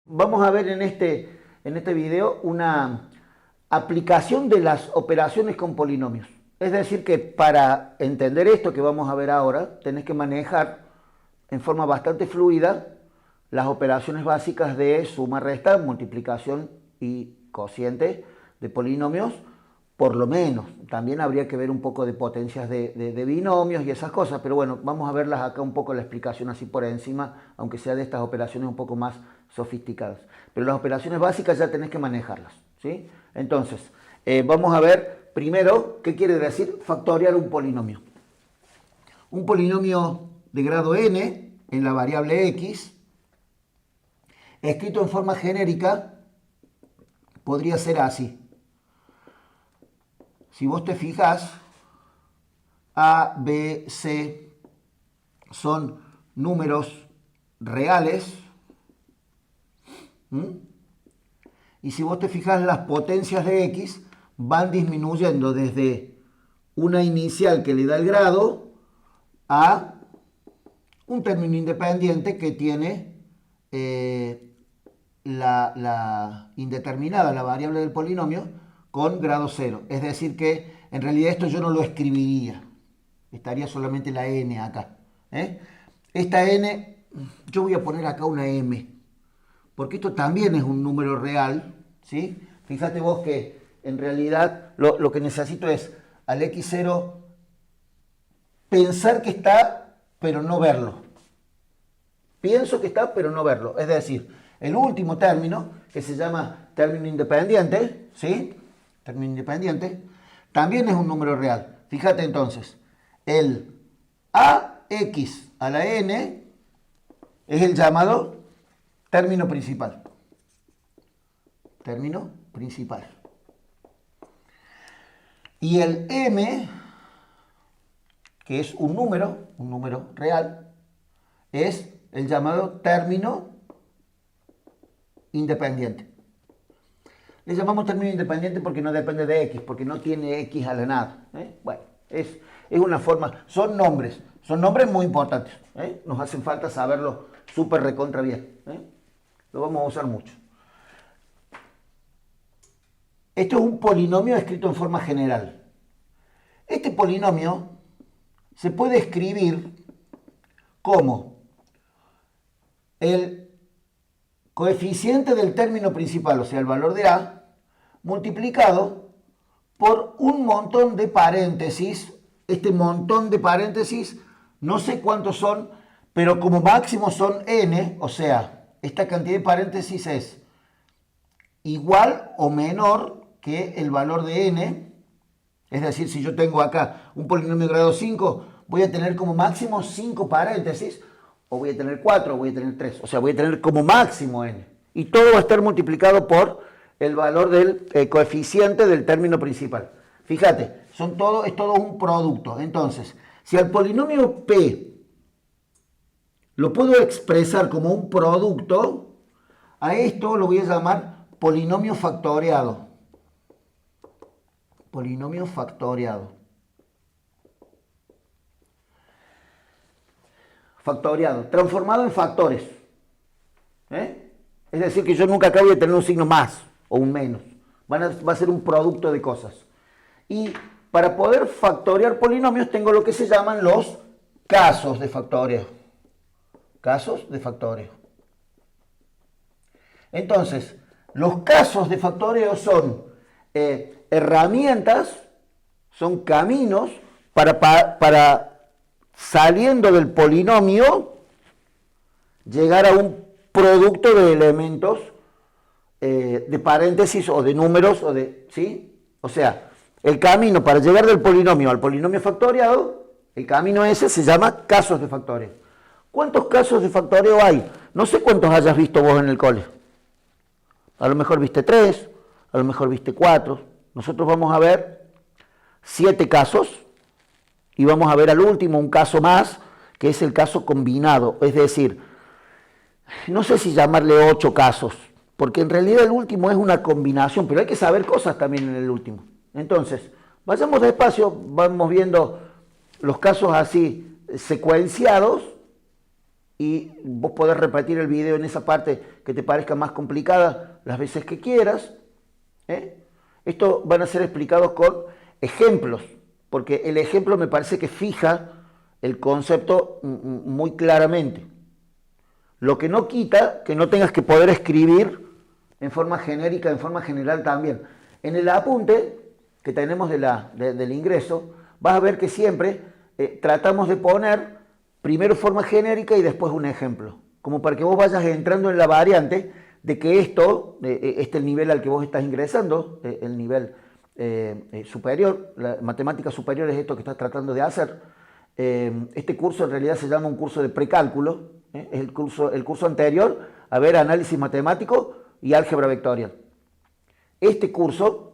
Vamos a ver en este video una aplicación de las operaciones con polinomios. Es decir que para entender esto que vamos a ver ahora, tenés que manejar en forma bastante fluida las operaciones básicas de suma, resta, multiplicación y cociente de polinomios, por lo menos. También habría que ver un poco de potencias de binomios y esas cosas, pero bueno, vamos a verlas acá un poco la explicación así por encima, aunque sea de estas operaciones un poco más sofisticadas. Pero las operaciones básicas ya tenés que manejarlas, ¿sí? Entonces, vamos a ver primero qué quiere decir factoriar un polinomio. Un polinomio de grado n en la variable x, escrito en forma genérica, podría ser así. Si vos te fijas, A, B, C son números reales. Y si vos te fijas, las potencias de x van disminuyendo desde una inicial que le da el grado a un término independiente que tiene la indeterminada, la variable del polinomio, con grado 0. Es decir que en realidad esto yo no lo escribiría. Estaría solamente la n acá. Esta n, yo voy a poner acá una m, porque esto también es un número real, ¿sí? Fíjate vos que en realidad lo que necesito es al x0 pensar que está, pero no verlo. Pienso que está, pero no verlo. Es decir, el último término, que se llama término independiente, ¿sí? Término independiente, también es un número real. Fíjate entonces, el ax a la n es el llamado término principal. Término principal. Y el m, que es un número real, es el llamado término independiente. Le llamamos término independiente porque no depende de x, porque no tiene x a la nada. Bueno, es una forma, son nombres muy importantes. Nos hacen falta saberlo súper recontra bien. Lo vamos a usar mucho. Esto es un polinomio escrito en forma general. Este polinomio se puede escribir como el coeficiente del término principal, o sea, el valor de a, multiplicado por un montón de paréntesis. Este montón de paréntesis, no sé cuántos son, pero como máximo son n, o sea, esta cantidad de paréntesis es igual o menor que el valor de n. Es decir, si yo tengo acá un polinomio de grado 5, voy a tener como máximo 5 paréntesis, o voy a tener 4, o voy a tener 3. O sea, voy a tener como máximo n. Y todo va a estar multiplicado por el valor del coeficiente del término principal. Fíjate, es todo un producto. Entonces, si al polinomio p lo puedo expresar como un producto, a esto lo voy a llamar polinomio factoriado. Polinomio factoriado. Factoriado, transformado en factores. Es decir, que yo nunca acá voy a tener un signo más o un menos. Va a ser un producto de cosas. Y para poder factoriar polinomios tengo lo que se llaman los casos de factoreo. Casos de factoreo. Entonces, los casos de factoreo son herramientas, son caminos para saliendo del polinomio llegar a un producto de elementos de paréntesis o de números, ¿sí? O sea, el camino para llegar del polinomio al polinomio factoriado, el camino ese se llama casos de factoreo. ¿Cuántos casos de factoreo hay? No sé cuántos hayas visto vos en el cole. A lo mejor viste 3, a lo mejor viste 4. Nosotros vamos a ver 7 casos y vamos a ver al último un caso más, que es el caso combinado. Es decir, no sé si llamarle 8 casos, porque en realidad el último es una combinación, pero hay que saber cosas también en el último. Entonces, vayamos despacio, vamos viendo los casos así secuenciados y vos podés repetir el video en esa parte que te parezca más complicada las veces que quieras. Esto van a ser explicados con ejemplos, porque el ejemplo me parece que fija el concepto muy claramente. Lo que no quita que no tengas que poder escribir en forma genérica, en forma general también. En el apunte que tenemos del ingreso, vas a ver que siempre tratamos de poner primero forma genérica y después un ejemplo, como para que vos vayas entrando en la variante de que esto, este es el nivel al que vos estás ingresando, el nivel superior, la matemática superior es esto que estás tratando de hacer. Este curso en realidad se llama un curso de precálculo, es el curso anterior a ver análisis matemático y álgebra vectorial. Este curso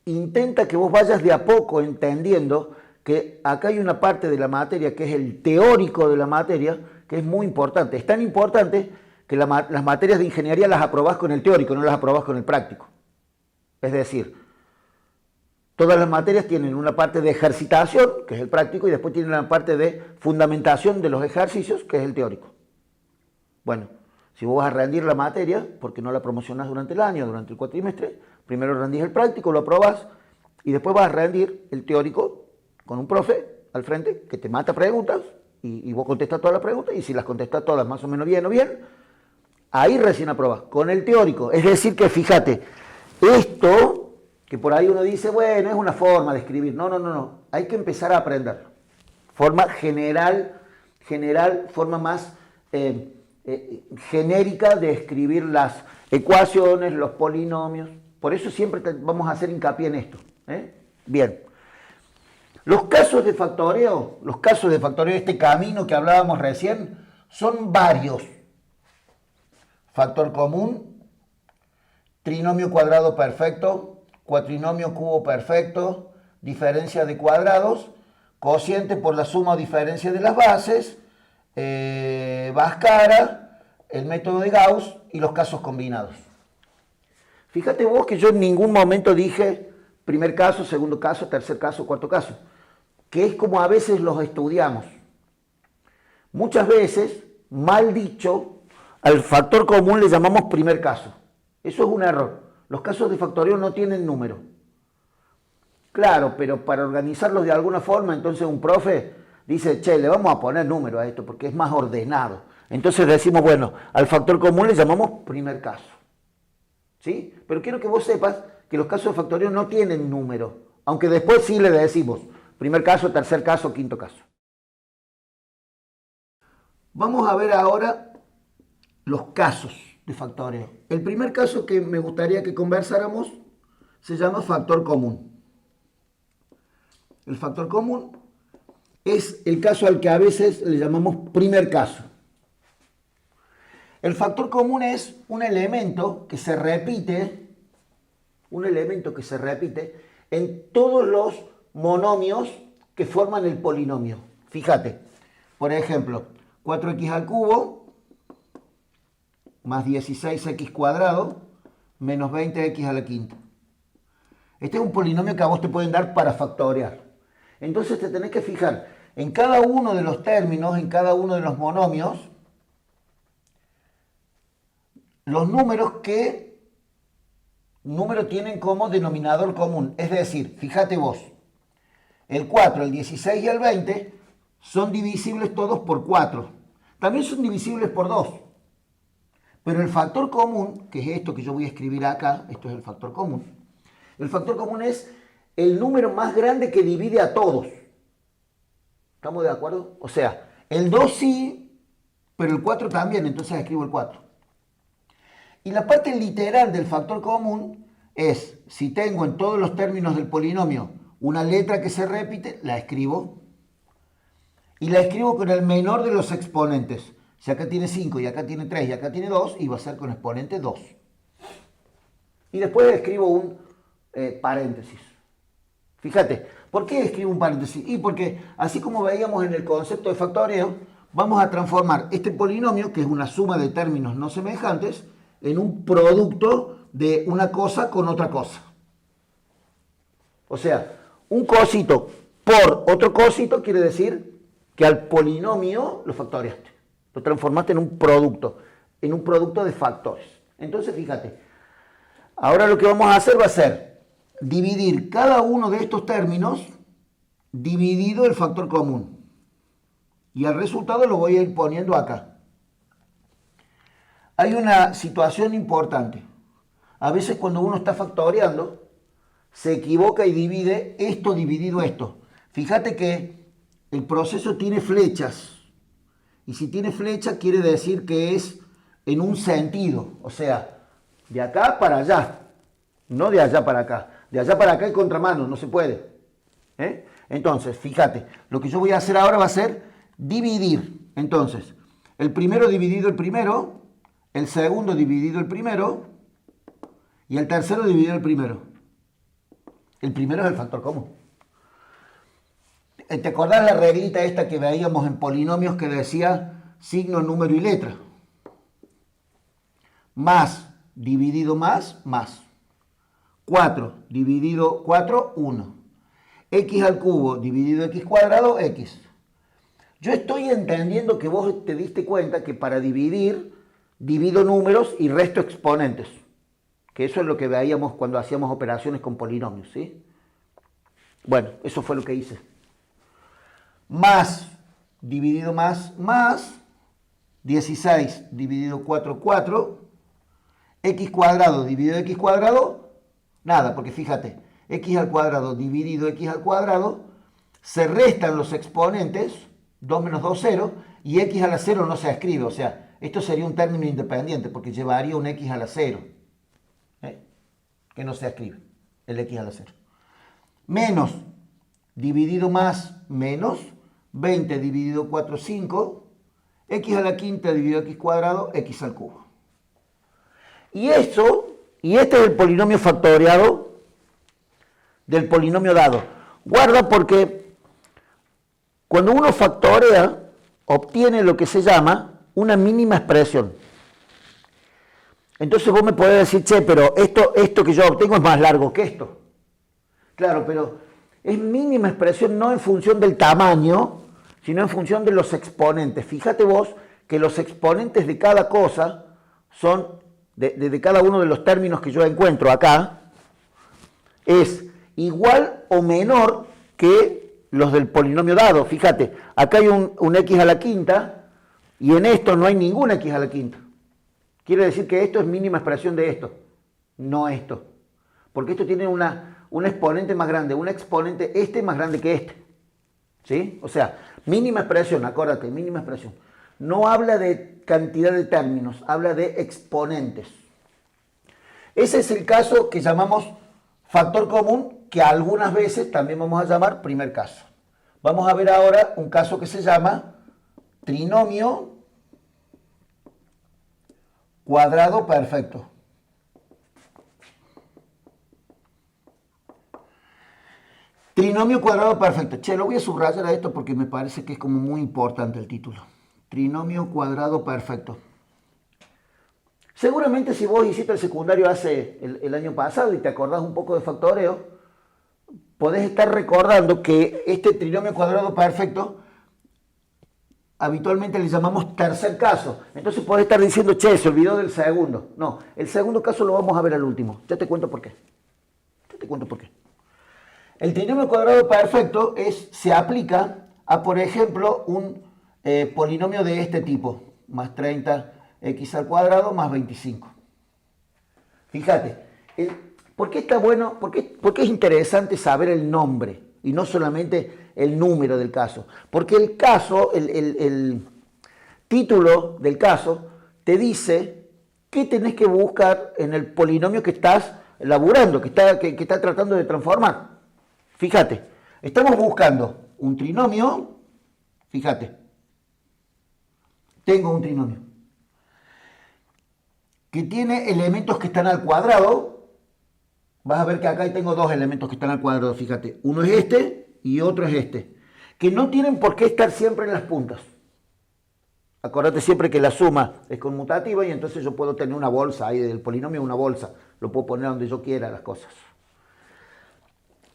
intenta que vos vayas de a poco entendiendo que acá hay una parte de la materia que es el teórico de la materia, que es muy importante. Es tan importante que las materias de ingeniería las aprobás con el teórico, no las aprobás con el práctico. Es decir, todas las materias tienen una parte de ejercitación, que es el práctico, y después tienen una parte de fundamentación de los ejercicios, que es el teórico. Bueno, si vos vas a rendir la materia, porque no la promocionás durante el año, durante el cuatrimestre, primero rendís el práctico, lo aprobás, y después vas a rendir el teórico con un profe al frente que te mata preguntas, y vos contestás todas las preguntas, y si las contestás todas más o menos bien o bien, ahí recién aprobás, con el teórico. Es decir que, fíjate, esto, que por ahí uno dice, bueno, es una forma de escribir. No. Hay que empezar a aprender. Forma general, forma más genérica de escribir las ecuaciones, los polinomios. Por eso siempre vamos a hacer hincapié en esto. Bien. Los casos de factoreo, este camino que hablábamos recién, son varios. Factor común, trinomio cuadrado perfecto, cuatrinomio cubo perfecto, diferencia de cuadrados, cociente por la suma o diferencia de las bases, Bhaskara, el método de Gauss y los casos combinados. Fíjate vos que yo en ningún momento dije primer caso, segundo caso, tercer caso, cuarto caso, que es como a veces los estudiamos. Muchas veces, mal dicho, al factor común le llamamos primer caso. Eso es un error. Los casos de factoreo no tienen número. Claro, pero para organizarlos de alguna forma, entonces un profe dice, che, le vamos a poner número a esto porque es más ordenado. Entonces decimos, bueno, al factor común le llamamos primer caso. ¿Sí? Pero quiero que vos sepas que los casos de factoreo no tienen número, aunque después sí le decimos primer caso, tercer caso, quinto caso. Vamos a ver ahora los casos de factoreo. El primer caso que me gustaría que conversáramos se llama factor común. El factor común es el caso al que a veces le llamamos primer caso. El factor común es un elemento que se repite, en todos los monomios que forman el polinomio. Fíjate, por ejemplo, 4x al cubo más 16x cuadrado menos 20x a la quinta. Este es un polinomio que a vos te pueden dar para factorear. Entonces te tenés que fijar en cada uno de los términos, en cada uno de los monomios, los números que número tienen como denominador común. Es decir, fíjate vos, el 4, el 16 y el 20 son divisibles todos por 4. También son divisibles por 2. Pero el factor común, que es esto que yo voy a escribir acá, esto es el factor común. El factor común es el número más grande que divide a todos. ¿Estamos de acuerdo? O sea, el 2 sí, pero el 4 también, entonces escribo el 4. Y la parte literal del factor común es, si tengo en todos los términos del polinomio una letra que se repite, la escribo. Y la escribo con el menor de los exponentes. Si acá tiene 5 y acá tiene 3 y acá tiene 2, y va a ser con exponente 2. Y después escribo un paréntesis. Fíjate, ¿por qué escribo un paréntesis? Y porque, así como veíamos en el concepto de factoreo, vamos a transformar este polinomio, que es una suma de términos no semejantes, en un producto de una cosa con otra cosa. O sea, un cosito por otro cosito quiere decir que al polinomio lo factoreaste. Lo transformaste en un producto de factores. Entonces, fíjate, ahora lo que vamos a hacer va a ser dividir cada uno de estos términos dividido el factor común. Y el resultado lo voy a ir poniendo acá. Hay una situación importante. A veces cuando uno está factoreando, se equivoca y divide esto dividido esto. Fíjate que el proceso tiene flechas. Y si tiene flecha quiere decir que es en un sentido. O sea, de acá para allá. No de allá para acá. De allá para acá hay contramano, no se puede. Entonces, fíjate, lo que yo voy a hacer ahora va a ser dividir. Entonces, el primero dividido el primero, el segundo dividido el primero y el tercero dividido el primero. El primero es el factor común. ¿Te acordás la reglita esta que veíamos en polinomios que decía signo, número y letra? Más dividido más. 4 dividido 4, 1. X al cubo dividido x cuadrado, x. Yo estoy entendiendo que vos te diste cuenta que para dividir, divido números y resto exponentes. Que eso es lo que veíamos cuando hacíamos operaciones con polinomios, ¿sí? Bueno, eso fue lo que hice. Más dividido más, 16 dividido 4, 4. X cuadrado dividido x cuadrado, nada, porque fíjate, x al cuadrado dividido x al cuadrado, se restan los exponentes, 2 menos 2, 0, y x a la 0 no se escribe, o sea, esto sería un término independiente, porque llevaría un x a la 0, que no se escribe, el x a la 0. Menos, dividido más, menos, 20 dividido 4, 5, x a la quinta dividido x cuadrado, x al cubo. Y este es el polinomio factoriado del polinomio dado. Guarda porque cuando uno factorea, obtiene lo que se llama una mínima expresión. Entonces vos me podés decir, che, pero esto que yo obtengo es más largo que esto. Claro, pero es mínima expresión no en función del tamaño, sino en función de los exponentes. Fíjate vos que los exponentes de cada cosa son, de cada uno de los términos que yo encuentro acá, es igual o menor que los del polinomio dado. Fíjate, acá hay un x a la quinta y en esto no hay ningún x a la quinta. Quiere decir que esto es mínima expresión de esto, no esto. Porque esto tiene un exponente más grande, un exponente este más grande que este. ¿Sí? O sea, mínima expresión, acuérdate, mínima expresión. No habla de cantidad de términos, habla de exponentes. Ese es el caso que llamamos factor común, que algunas veces también vamos a llamar primer caso. Vamos a ver ahora un caso que se llama trinomio cuadrado perfecto. Trinomio cuadrado perfecto. Che, lo voy a subrayar a esto porque me parece que es como muy importante el título. Trinomio cuadrado perfecto. Seguramente si vos hiciste el secundario hace el año pasado y te acordás un poco de factoreo, podés estar recordando que este trinomio cuadrado perfecto habitualmente le llamamos tercer caso. Entonces podés estar diciendo, che, se olvidó del segundo. No, el segundo caso lo vamos a ver al último. Ya te cuento por qué. El trinomio cuadrado perfecto se aplica a, por ejemplo, un polinomio de este tipo, más 30x al cuadrado más 25. Fíjate, ¿por qué está bueno? ¿Por qué es interesante saber el nombre y no solamente el número del caso? Porque el caso, el título del caso, te dice qué tenés que buscar en el polinomio que estás elaborando, que está tratando de transformar. Fíjate, estamos buscando un trinomio, fíjate, tengo un trinomio que tiene elementos que están al cuadrado. Vas a ver que acá tengo dos elementos que están al cuadrado, fíjate, uno es este y otro es este, que no tienen por qué estar siempre en las puntas. Acordate siempre que la suma es conmutativa y entonces yo puedo tener una bolsa ahí del polinomio, una bolsa, lo puedo poner donde yo quiera las cosas.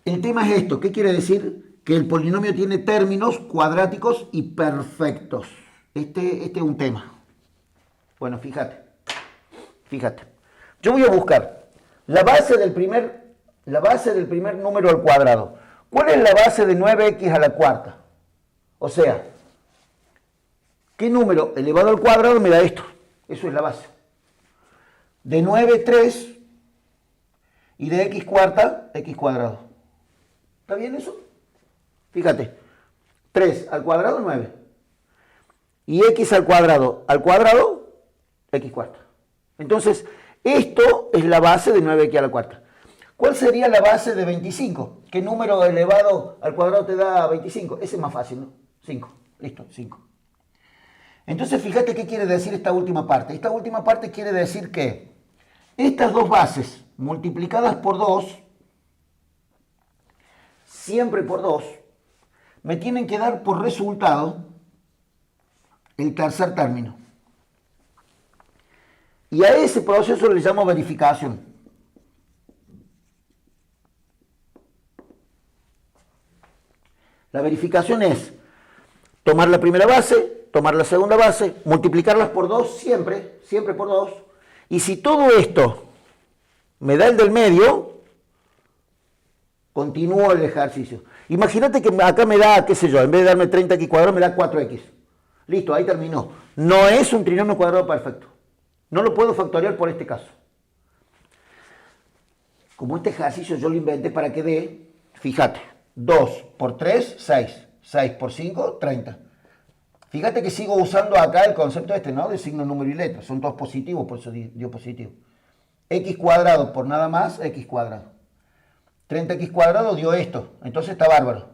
El tema es esto, ¿qué quiere decir? Que el polinomio tiene términos cuadráticos y perfectos. Este es un tema. Bueno, fíjate. Yo voy a buscar la base del primer número al cuadrado. ¿Cuál es la base de 9x a la cuarta? O sea, ¿qué número elevado al cuadrado me da esto? Eso es la base. De 9, 3 y de x cuarta, x cuadrado. ¿Está bien eso? Fíjate, 3 al cuadrado, 9. Y x al cuadrado, x cuarta. Entonces, esto es la base de 9x a la cuarta. ¿Cuál sería la base de 25? ¿Qué número elevado al cuadrado te da 25? Ese es más fácil, ¿no? 5. Listo, 5. Entonces, fíjate qué quiere decir esta última parte. Esta última parte quiere decir que estas dos bases multiplicadas por 2, siempre por 2, me tienen que dar por resultado el tercer término. Y a ese proceso le llamo verificación. La verificación es tomar la primera base, tomar la segunda base, multiplicarlas por 2, siempre por 2, y si todo esto me da el del medio, continúo el ejercicio. Imagínate que acá me da, qué sé yo, en vez de darme 30x cuadrado, me da 4x. Listo, ahí terminó. No es un trinomio cuadrado perfecto. No lo puedo factoriar por este caso. Como este ejercicio yo lo inventé para que dé, fíjate, 2 por 3, 6. 6 por 5, 30. Fíjate que sigo usando acá el concepto este, ¿no? De signo, número y letra. Son todos positivos, por eso dio positivo. X cuadrado por nada más, x cuadrado. 30x cuadrado dio esto, entonces está bárbaro.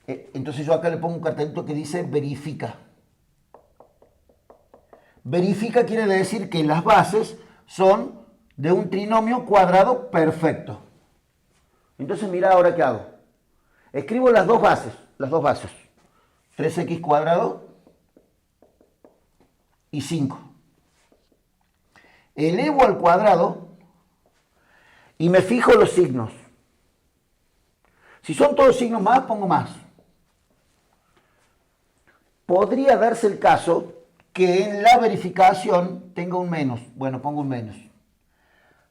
Entonces yo acá le pongo un cartelito que dice verifica. Verifica quiere decir que las bases son de un trinomio cuadrado perfecto. Entonces mira ahora qué hago. Escribo las dos bases. 3x cuadrado y 5. Elevo al cuadrado y me fijo los signos. Si son todos signos más, pongo más. Podría darse el caso que en la verificación tenga un menos. Bueno, pongo un menos.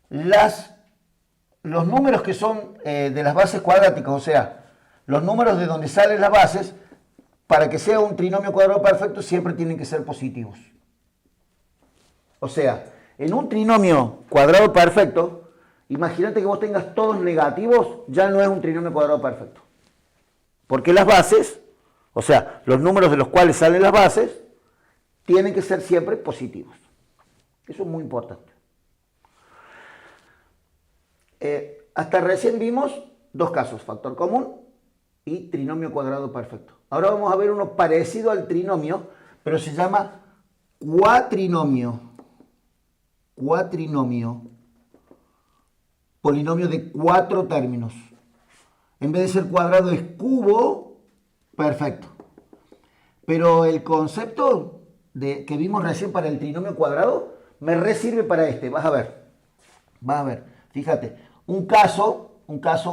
Los números que son de las bases cuadráticas, o sea, los números de donde salen las bases, para que sea un trinomio cuadrado perfecto, siempre tienen que ser positivos. O sea, en un trinomio cuadrado perfecto, imagínate que vos tengas todos negativos, ya no es un trinomio cuadrado perfecto. Porque las bases, o sea, los números de los cuales salen las bases, tienen que ser siempre positivos. Eso es muy importante. Hasta recién vimos dos casos, factor común y trinomio cuadrado perfecto. Ahora vamos a ver uno parecido al trinomio, pero se llama cuatrinomio. Cuatrinomio. Polinomio de 4 términos. En vez de ser cuadrado es cubo perfecto. Pero el concepto que vimos recién para el trinomio cuadrado me resirve para este. Vas a ver. Fíjate, un caso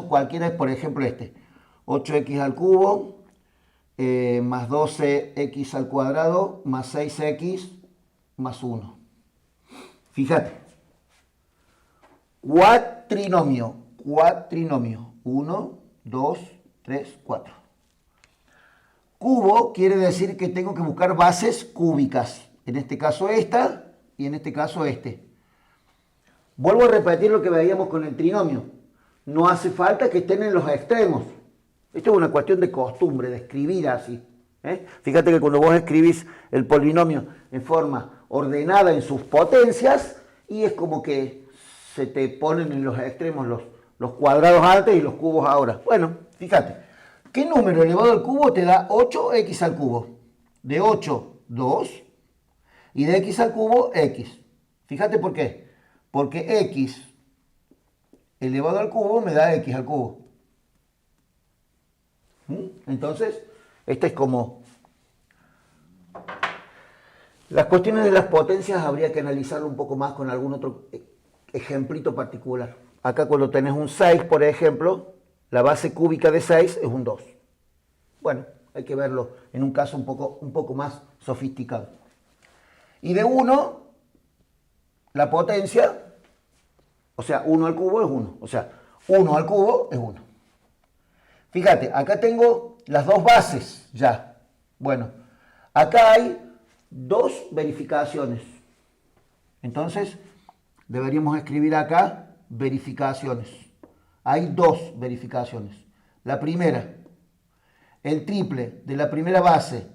cualquiera es, por ejemplo, este. 8x al cubo más 12x al cuadrado más 6x más 1. Fíjate. Cuatrinomio. 1, 2, 3, 4. Cubo quiere decir que tengo que buscar bases cúbicas. En este caso esta y en este caso este. Vuelvo a repetir lo que veíamos con el trinomio. No hace falta que estén en los extremos. Esto es una cuestión de costumbre, de escribir así. Fíjate que cuando vos escribís el polinomio en forma ordenada en sus potencias, y es como que se te ponen en los extremos los cuadrados antes y los cubos ahora. Bueno, fíjate, ¿qué número elevado al cubo te da 8x al cubo? De 8, 2, y de x al cubo, x. Fíjate por qué. Porque x elevado al cubo me da x al cubo. Entonces, esta es como... Las cuestiones de las potencias habría que analizarlo un poco más con algún otro ejemplito particular. Acá cuando tenés un 6, por ejemplo, la base cúbica de 6 es un 2. Bueno, hay que verlo en un caso un poco más sofisticado. Y de 1, la potencia, o sea, 1 al cubo es 1. O sea, 1 al cubo es 1. Fíjate, acá tengo las dos bases ya. Bueno, acá hay 2 verificaciones. Entonces, deberíamos escribir acá verificaciones. Hay 2 verificaciones. La primera, el triple de la primera base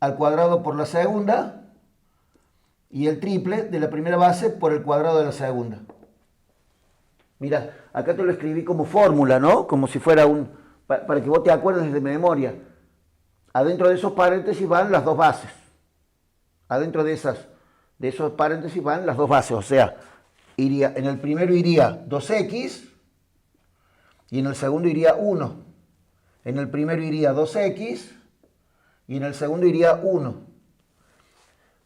al cuadrado por la segunda, y el triple de la primera base por el cuadrado de la segunda. Mira, acá te lo escribí como fórmula, ¿no? Como si fuera para que vos te acuerdes de memoria. Adentro de esos paréntesis van las 2 bases. Adentro de esos paréntesis van las 2 bases. O sea, en el primero iría 2x y en el segundo iría 1. En el primero iría 2x y en el segundo iría 1.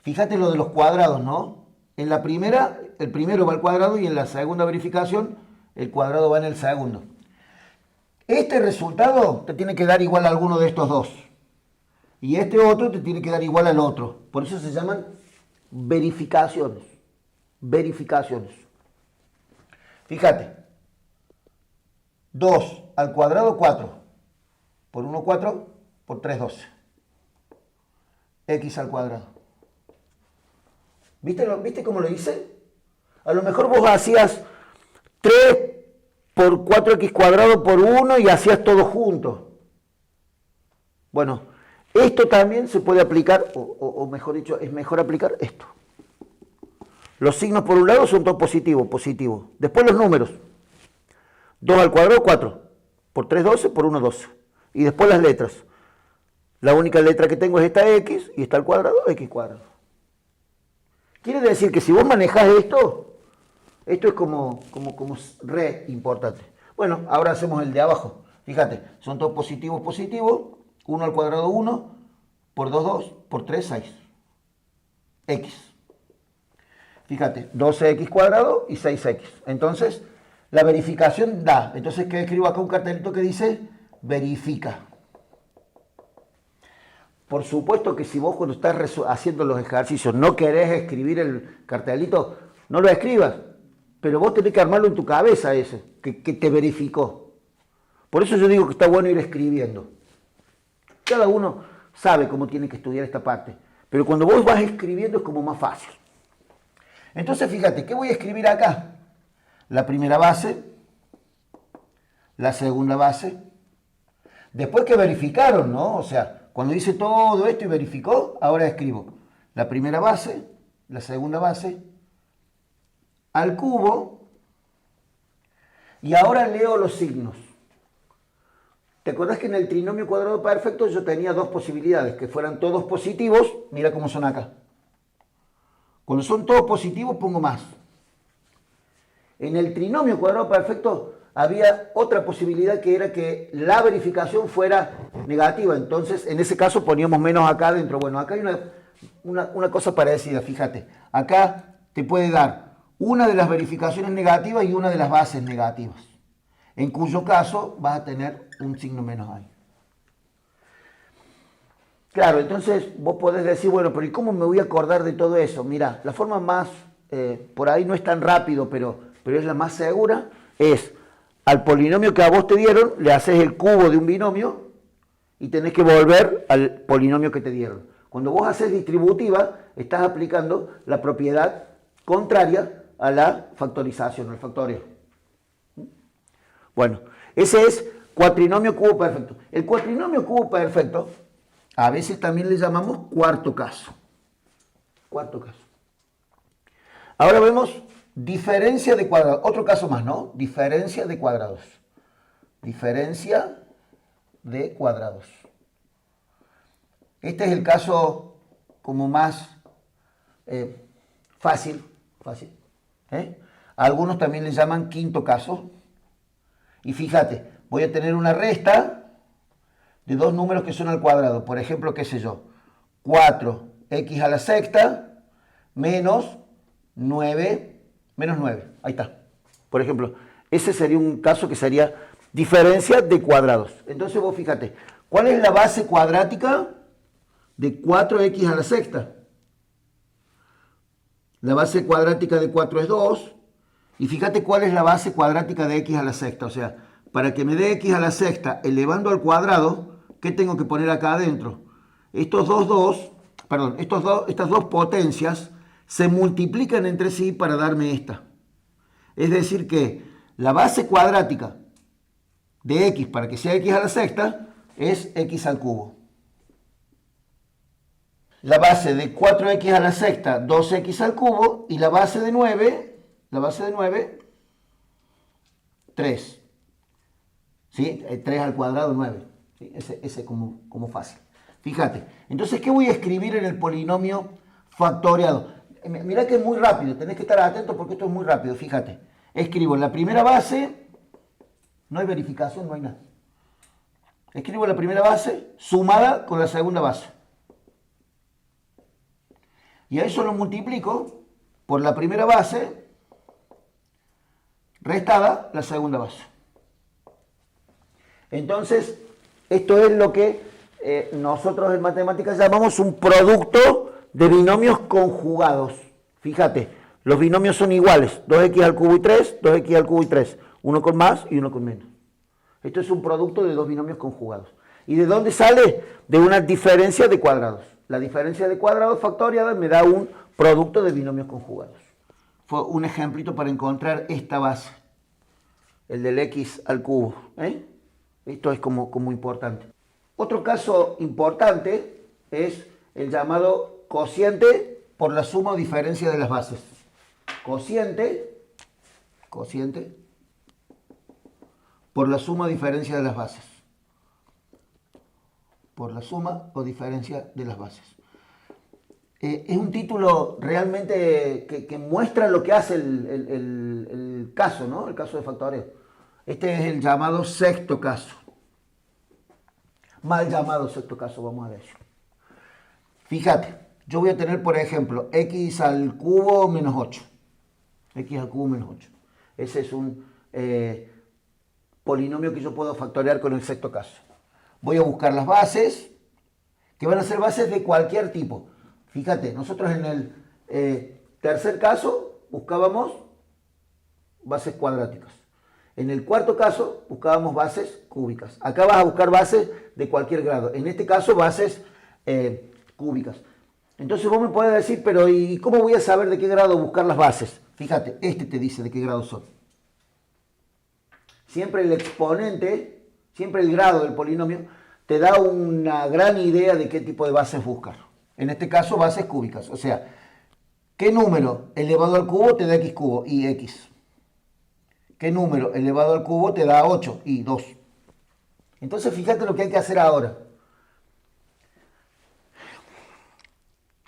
Fíjate lo de los cuadrados, ¿no? En la primera, el primero va al cuadrado y en la segunda verificación, el cuadrado va en el segundo. Este resultado te tiene que dar igual a alguno de estos dos. Y este otro te tiene que dar igual al otro. Por eso se llaman verificaciones. Verificaciones. Fíjate. 2 al cuadrado, 4. Por 1, 4. Por 3, 12. X al cuadrado. ¿Viste cómo lo hice? A lo mejor vos hacías 3 por 4x cuadrado por 1 y hacías todo junto. Bueno, esto también se puede aplicar, o mejor dicho, es mejor aplicar esto. Los signos por un lado son todos positivos, positivo. Después los números. 2 al cuadrado, 4. Por 3, 12, por 1, 12. Y después las letras. La única letra que tengo es esta x, y está al cuadrado, x cuadrado. Quiere decir que si vos manejás esto es como re importante. Bueno, ahora hacemos el de abajo. Fíjate, son todos positivos, positivos. 1 al cuadrado, 1. Por 2, 2. Por 3, 6. X. Fíjate, 12x cuadrado y 6x. Entonces, la verificación da. Entonces, ¿qué escribo acá? Un cartelito que dice verifica. Por supuesto que si vos cuando estás haciendo los ejercicios no querés escribir el cartelito, no lo escribas. Pero vos tenés que armarlo en tu cabeza ese, que te verificó. Por eso yo digo que está bueno ir escribiendo. Cada uno sabe cómo tiene que estudiar esta parte. Pero cuando vos vas escribiendo es como más fácil. Entonces fíjate, ¿qué voy a escribir acá? La primera base, la segunda base. Después que verificaron, ¿no? O sea, cuando hice todo esto y verificó, ahora escribo la primera base, la segunda base, al cubo, y ahora leo los signos. ¿Te acordás que en el trinomio cuadrado perfecto yo tenía 2 posibilidades? Que fueran todos positivos, mira cómo son acá. Cuando son todos positivos pongo más. En el trinomio cuadrado perfecto había otra posibilidad que era que la verificación fuera negativa. Entonces, en ese caso poníamos menos acá adentro. Bueno, acá hay una cosa parecida, fíjate. Acá te puede dar una de las verificaciones negativas y una de las bases negativas. En cuyo caso vas a tener un signo menos ahí. Claro, entonces vos podés decir, bueno, pero ¿y cómo me voy a acordar de todo eso? Mira, la forma más, por ahí no es tan rápido, pero es la más segura, es al polinomio que a vos te dieron, le haces el cubo de un binomio y tenés que volver al polinomio que te dieron. Cuando vos haces distributiva, estás aplicando la propiedad contraria a la factorización, al factorio. Bueno, ese es cuatrinomio cubo perfecto. El cuatrinomio cubo perfecto, a veces también le llamamos cuarto caso. Cuarto caso. Ahora vemos diferencia de cuadrados. Otro caso más, ¿no? Diferencia de cuadrados. Diferencia de cuadrados. Este es el caso como más fácil. Algunos también le llaman quinto caso. Y fíjate, voy a tener una resta de 2 números que son al cuadrado. Por ejemplo, qué sé yo, 4x a la sexta menos 9. Ahí está. Por ejemplo, ese sería un caso que sería diferencia de cuadrados. Entonces vos fíjate, ¿Cuál es la base cuadrática de 4x a la sexta? La base cuadrática de 4 es 2. Y fíjate cuál es la base cuadrática de x a la sexta. O sea, para que me dé x a la sexta elevando al cuadrado, ¿qué tengo que poner acá adentro? Estas dos potencias se multiplican entre sí para darme esta. Es decir que la base cuadrática de x para que sea x a la sexta es x al cubo. La base de 4x a la sexta, 2x al cubo, y la base de 9, 3. ¿Sí? 3 al cuadrado, 9. ¿Sí? Ese como fácil. Fíjate. Entonces, ¿qué voy a escribir en el polinomio factoriado? Mirá que es muy rápido, tenés que estar atento porque esto es muy rápido, fíjate. Escribo en la primera base, no hay verificación, no hay nada. Escribo la primera base sumada con la segunda base. Y a eso lo multiplico por la primera base restada la segunda base. Entonces, esto es lo que nosotros en matemáticas llamamos un producto de binomios conjugados. Fíjate, los binomios son iguales, 2x al cubo y 3, 2x al cubo y 3, uno con más y uno con menos. Esto es un producto de dos binomios conjugados. ¿Y de dónde sale? De una diferencia de cuadrados. La diferencia de cuadrados factoriada me da un producto de binomios conjugados. Fue un ejemplito para encontrar esta base, el del x al cubo. Esto es como importante. Otro caso importante es el llamado cociente por la suma o diferencia de las bases. Cociente por la suma o diferencia de las bases. Por la suma o diferencia de las bases. Es un título realmente que muestra lo que hace el caso, ¿no? El caso de factoreo. Este es el llamado sexto caso. Mal llamado sexto caso, vamos a decir. Fíjate, yo voy a tener, por ejemplo, x al cubo menos 8. X al cubo menos 8. Ese es un polinomio que yo puedo factorear con el sexto caso. Voy a buscar las bases, que van a ser bases de cualquier tipo. Fíjate, nosotros en el tercer caso buscábamos bases cuadráticas. En el cuarto caso buscábamos bases cúbicas. Acá vas a buscar bases de cualquier grado. En este caso bases cúbicas. Entonces vos me podés decir, pero ¿y cómo voy a saber de qué grado buscar las bases? Fíjate, este te dice de qué grado son. Siempre el exponente, siempre el grado del polinomio, te da una gran idea de qué tipo de bases buscar. En este caso, bases cúbicas. O sea, ¿qué número elevado al cubo te da x cubo? Y x. ¿Qué número elevado al cubo te da 8? Y 2. Entonces, fíjate lo que hay que hacer ahora.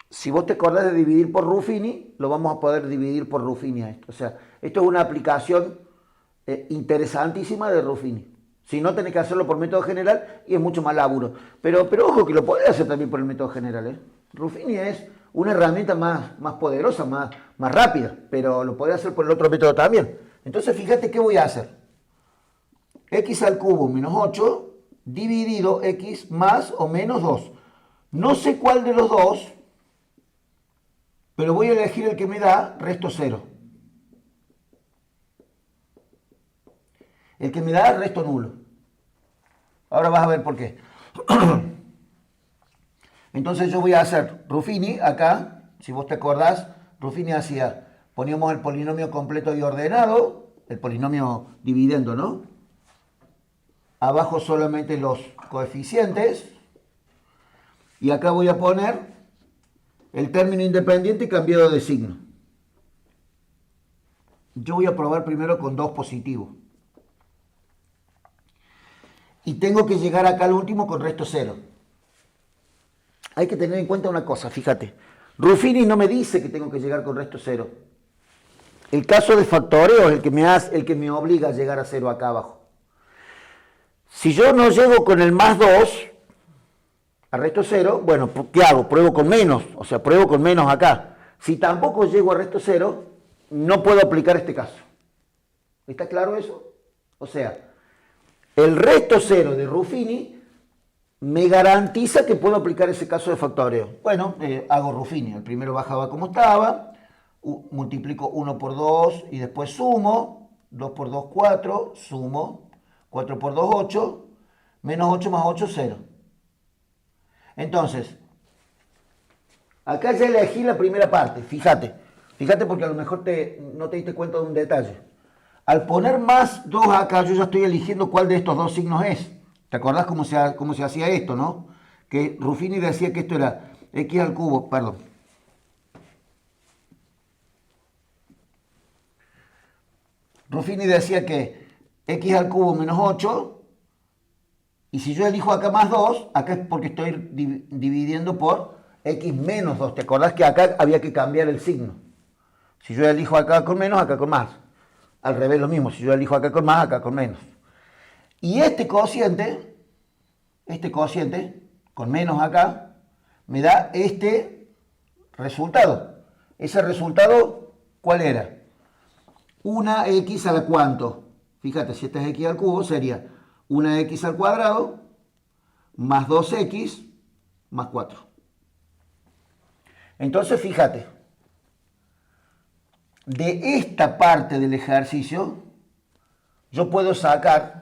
Si vos te acordás de dividir por Ruffini, lo vamos a poder dividir por Ruffini a esto. O sea, esto es una aplicación interesantísima de Ruffini. Si no, tenés que hacerlo por método general y es mucho más laburo. Pero ojo que lo podés hacer también por el método general. Ruffini es una herramienta más poderosa, más rápida, pero lo podés hacer por el otro método también. Entonces, fíjate qué voy a hacer. X al cubo menos 8 dividido x más o menos 2. No sé cuál de los dos, pero voy a elegir el que me da resto 0. El que me da resto nulo. Ahora vas a ver por qué. Entonces yo voy a hacer Ruffini acá, si vos te acordás, Ruffini hacía, poníamos el polinomio completo y ordenado, el polinomio dividendo, ¿no? Abajo solamente los coeficientes, y acá voy a poner el término independiente cambiado de signo. Yo voy a probar primero con 2 positivos. Y tengo que llegar acá al último con resto 0. Hay que tener en cuenta una cosa, fíjate. Ruffini no me dice que tengo que llegar con resto 0. El caso de factoreo es el que me obliga a llegar a 0 acá abajo. Si yo no llego con el más 2 a resto 0, bueno, ¿qué hago? Pruebo con menos, o sea, pruebo con menos acá. Si tampoco llego a resto 0, no puedo aplicar este caso. ¿Está claro eso? O sea, el resto 0 de Ruffini me garantiza que puedo aplicar ese caso de factoreo. Bueno, hago Ruffini. El primero bajaba como estaba, multiplico 1 por 2 y después sumo. 2 por 2, 4, sumo. 4 por 2, 8. Menos 8 más 8, 0. Entonces, acá ya elegí la primera parte. Fíjate porque a lo mejor no te diste cuenta de un detalle. Al poner más 2 acá, yo ya estoy eligiendo cuál de estos dos signos es. ¿Te acordás cómo se hacía esto, no? Que Ruffini decía que esto era x al cubo, perdón. Ruffini decía que x al cubo menos 8, y si yo elijo acá más 2, acá es porque estoy dividiendo por x menos 2. ¿Te acordás que acá había que cambiar el signo? Si yo elijo acá con menos, acá con más. Al revés lo mismo, si yo elijo acá con más, acá con menos. Y este cociente, con menos acá, me da este resultado. Ese resultado, ¿cuál era? Una x a la cuánto. Fíjate, si este es x al cubo, sería una x al cuadrado más 2x más 4. Entonces, fíjate, de esta parte del ejercicio, yo puedo sacar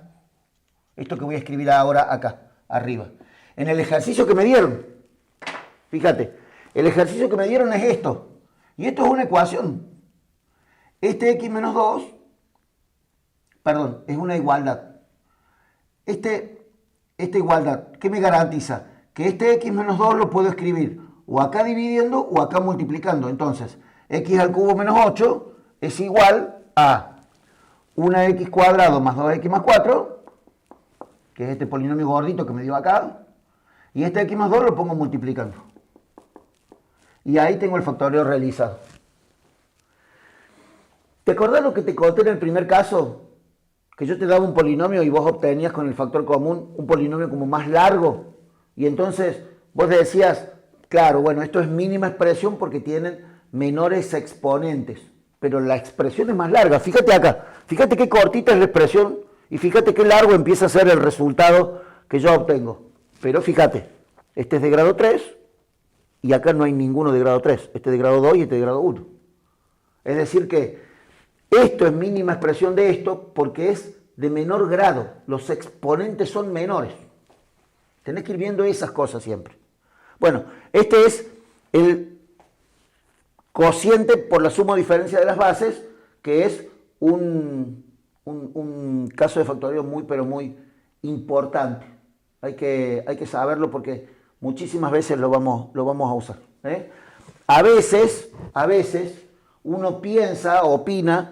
esto que voy a escribir ahora acá, arriba. En el ejercicio que me dieron, fíjate, el ejercicio que me dieron es esto. Y esto es una ecuación. Este x menos 2, perdón, es una igualdad. Esta igualdad, ¿qué me garantiza? Que este x menos 2 lo puedo escribir o acá dividiendo o acá multiplicando. Entonces, x al cubo menos 8 es igual a una x cuadrado más 2x más 4, que es este polinomio gordito que me dio acá, y este x más 2 lo pongo multiplicando. Y ahí tengo el factoreo realizado. ¿Te acordás lo que te conté en el primer caso? Que yo te daba un polinomio y vos obtenías con el factor común un polinomio como más largo. Y entonces vos decías, claro, bueno, esto es mínima expresión porque tienen menores exponentes. Pero la expresión es más larga. Fíjate acá, fíjate qué cortita es la expresión y fíjate qué largo empieza a ser el resultado que yo obtengo. Pero fíjate, este es de grado 3 y acá no hay ninguno de grado 3. Este es de grado 2 y este de grado 1. Es decir que esto es mínima expresión de esto porque es de menor grado. Los exponentes son menores. Tenés que ir viendo esas cosas siempre. Bueno, este es el cociente por la suma o diferencia de las bases, que es un caso de factoreo muy, pero muy importante. Hay que saberlo porque muchísimas veces lo vamos a usar. A veces uno piensa, opina,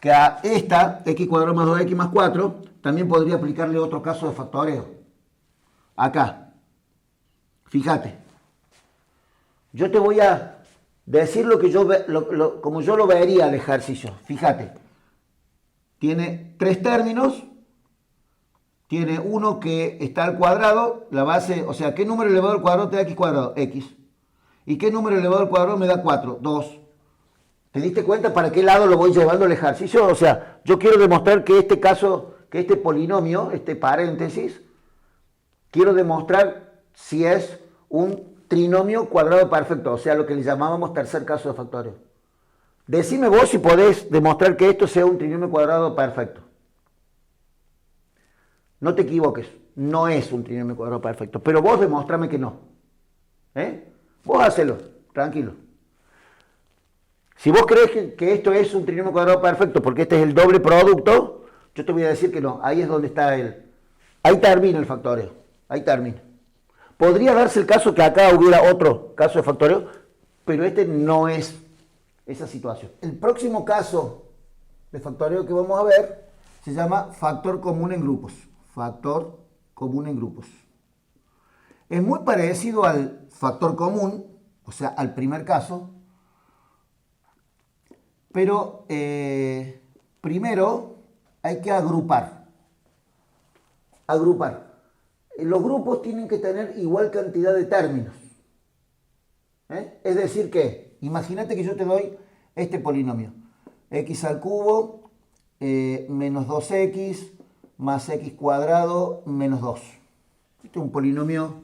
que a esta, x cuadrado más 2x más 4, también podría aplicarle otro caso de factoreo. Acá. Fíjate. Yo te voy a decir lo que como yo lo vería el ejercicio. Fíjate. Tiene 3 términos. Tiene uno que está al cuadrado. La base, o sea, ¿qué número elevado al cuadrado te da x cuadrado? X. ¿Y qué número elevado al cuadrado me da 4? 2. ¿Te diste cuenta para qué lado lo voy llevando el ejercicio? O sea, yo quiero demostrar que este caso, que este polinomio, este paréntesis, quiero demostrar si es un trinomio cuadrado perfecto, o sea, lo que le llamábamos tercer caso de factoreo. Decime vos si podés demostrar que esto sea un trinomio cuadrado perfecto. No te equivoques, no es un trinomio cuadrado perfecto, pero vos demostrame que no. Vos hacelo, tranquilo. Si vos crees que esto es un trinomio cuadrado perfecto porque este es el doble producto, yo te voy a decir que no. Ahí es donde está ahí termina el factoreo. Ahí termina. Podría darse el caso que acá hubiera otro caso de factoreo, pero este no es esa situación. El próximo caso de factoreo que vamos a ver se llama factor común en grupos. Factor común en grupos. Es muy parecido al factor común, o sea, al primer caso, pero primero hay que agrupar. Los grupos tienen que tener igual cantidad de términos. Es decir que, imagínate que yo te doy este polinomio. X al cubo menos 2x más x cuadrado menos 2. Este es un polinomio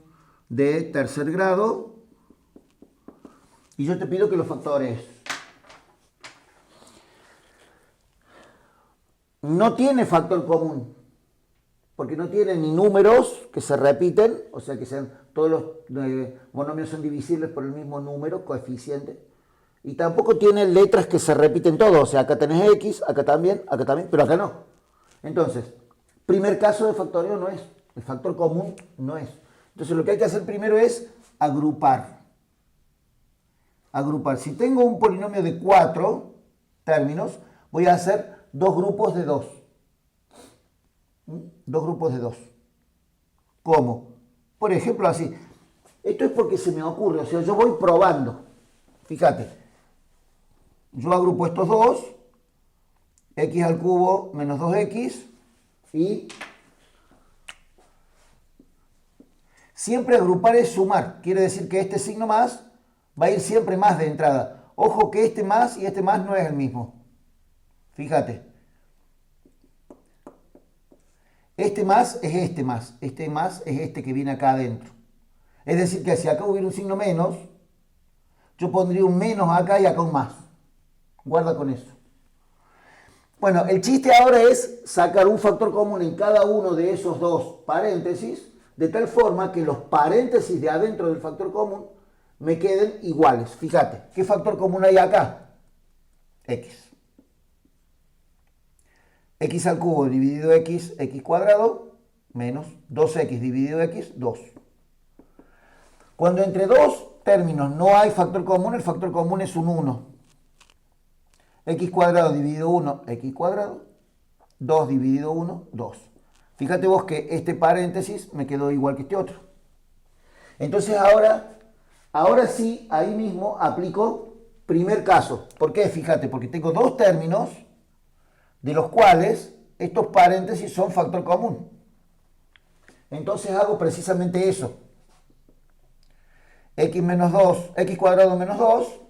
de tercer grado. Y yo te pido que lo factores. No tiene factor común, porque no tiene ni números que se repiten, o sea que sean, todos los monomios son divisibles por el mismo número, coeficiente, y tampoco tiene letras que se repiten todos, o sea, acá tenés X, acá también, pero acá no. Entonces, primer caso de factoreo no es, el factor común no es. Entonces lo que hay que hacer primero es agrupar. Agrupar. Si tengo un polinomio de 4 términos, voy a hacer dos grupos de 2. Dos grupos de 2. ¿Cómo? Por ejemplo, así. Esto es porque se me ocurre, o sea, yo voy probando. Fíjate, yo agrupo estos dos, x al cubo menos 2x, y siempre agrupar es sumar. Quiere decir que este signo más va a ir siempre más de entrada. Ojo que este más y este más no es el mismo. Fíjate. Este más es este más es este que viene acá adentro. Es decir que si acá hubiera un signo menos, yo pondría un menos acá y acá un más. Guarda con eso. Bueno, el chiste ahora es sacar un factor común en cada uno de esos dos paréntesis, de tal forma que los paréntesis de adentro del factor común me queden iguales. Fíjate, ¿qué factor común hay acá? X. X al cubo dividido x, x cuadrado, menos 2x dividido x, 2. Cuando entre dos términos no hay factor común, el factor común es un 1. X cuadrado dividido 1, x cuadrado, 2 dividido 1, 2. Fíjate vos que este paréntesis me quedó igual que este otro. Entonces ahora sí, ahí mismo aplico primer caso. ¿Por qué? Fíjate, porque tengo dos términos de los cuales estos paréntesis son factor común. Entonces hago precisamente eso. X menos 2, x cuadrado menos 2,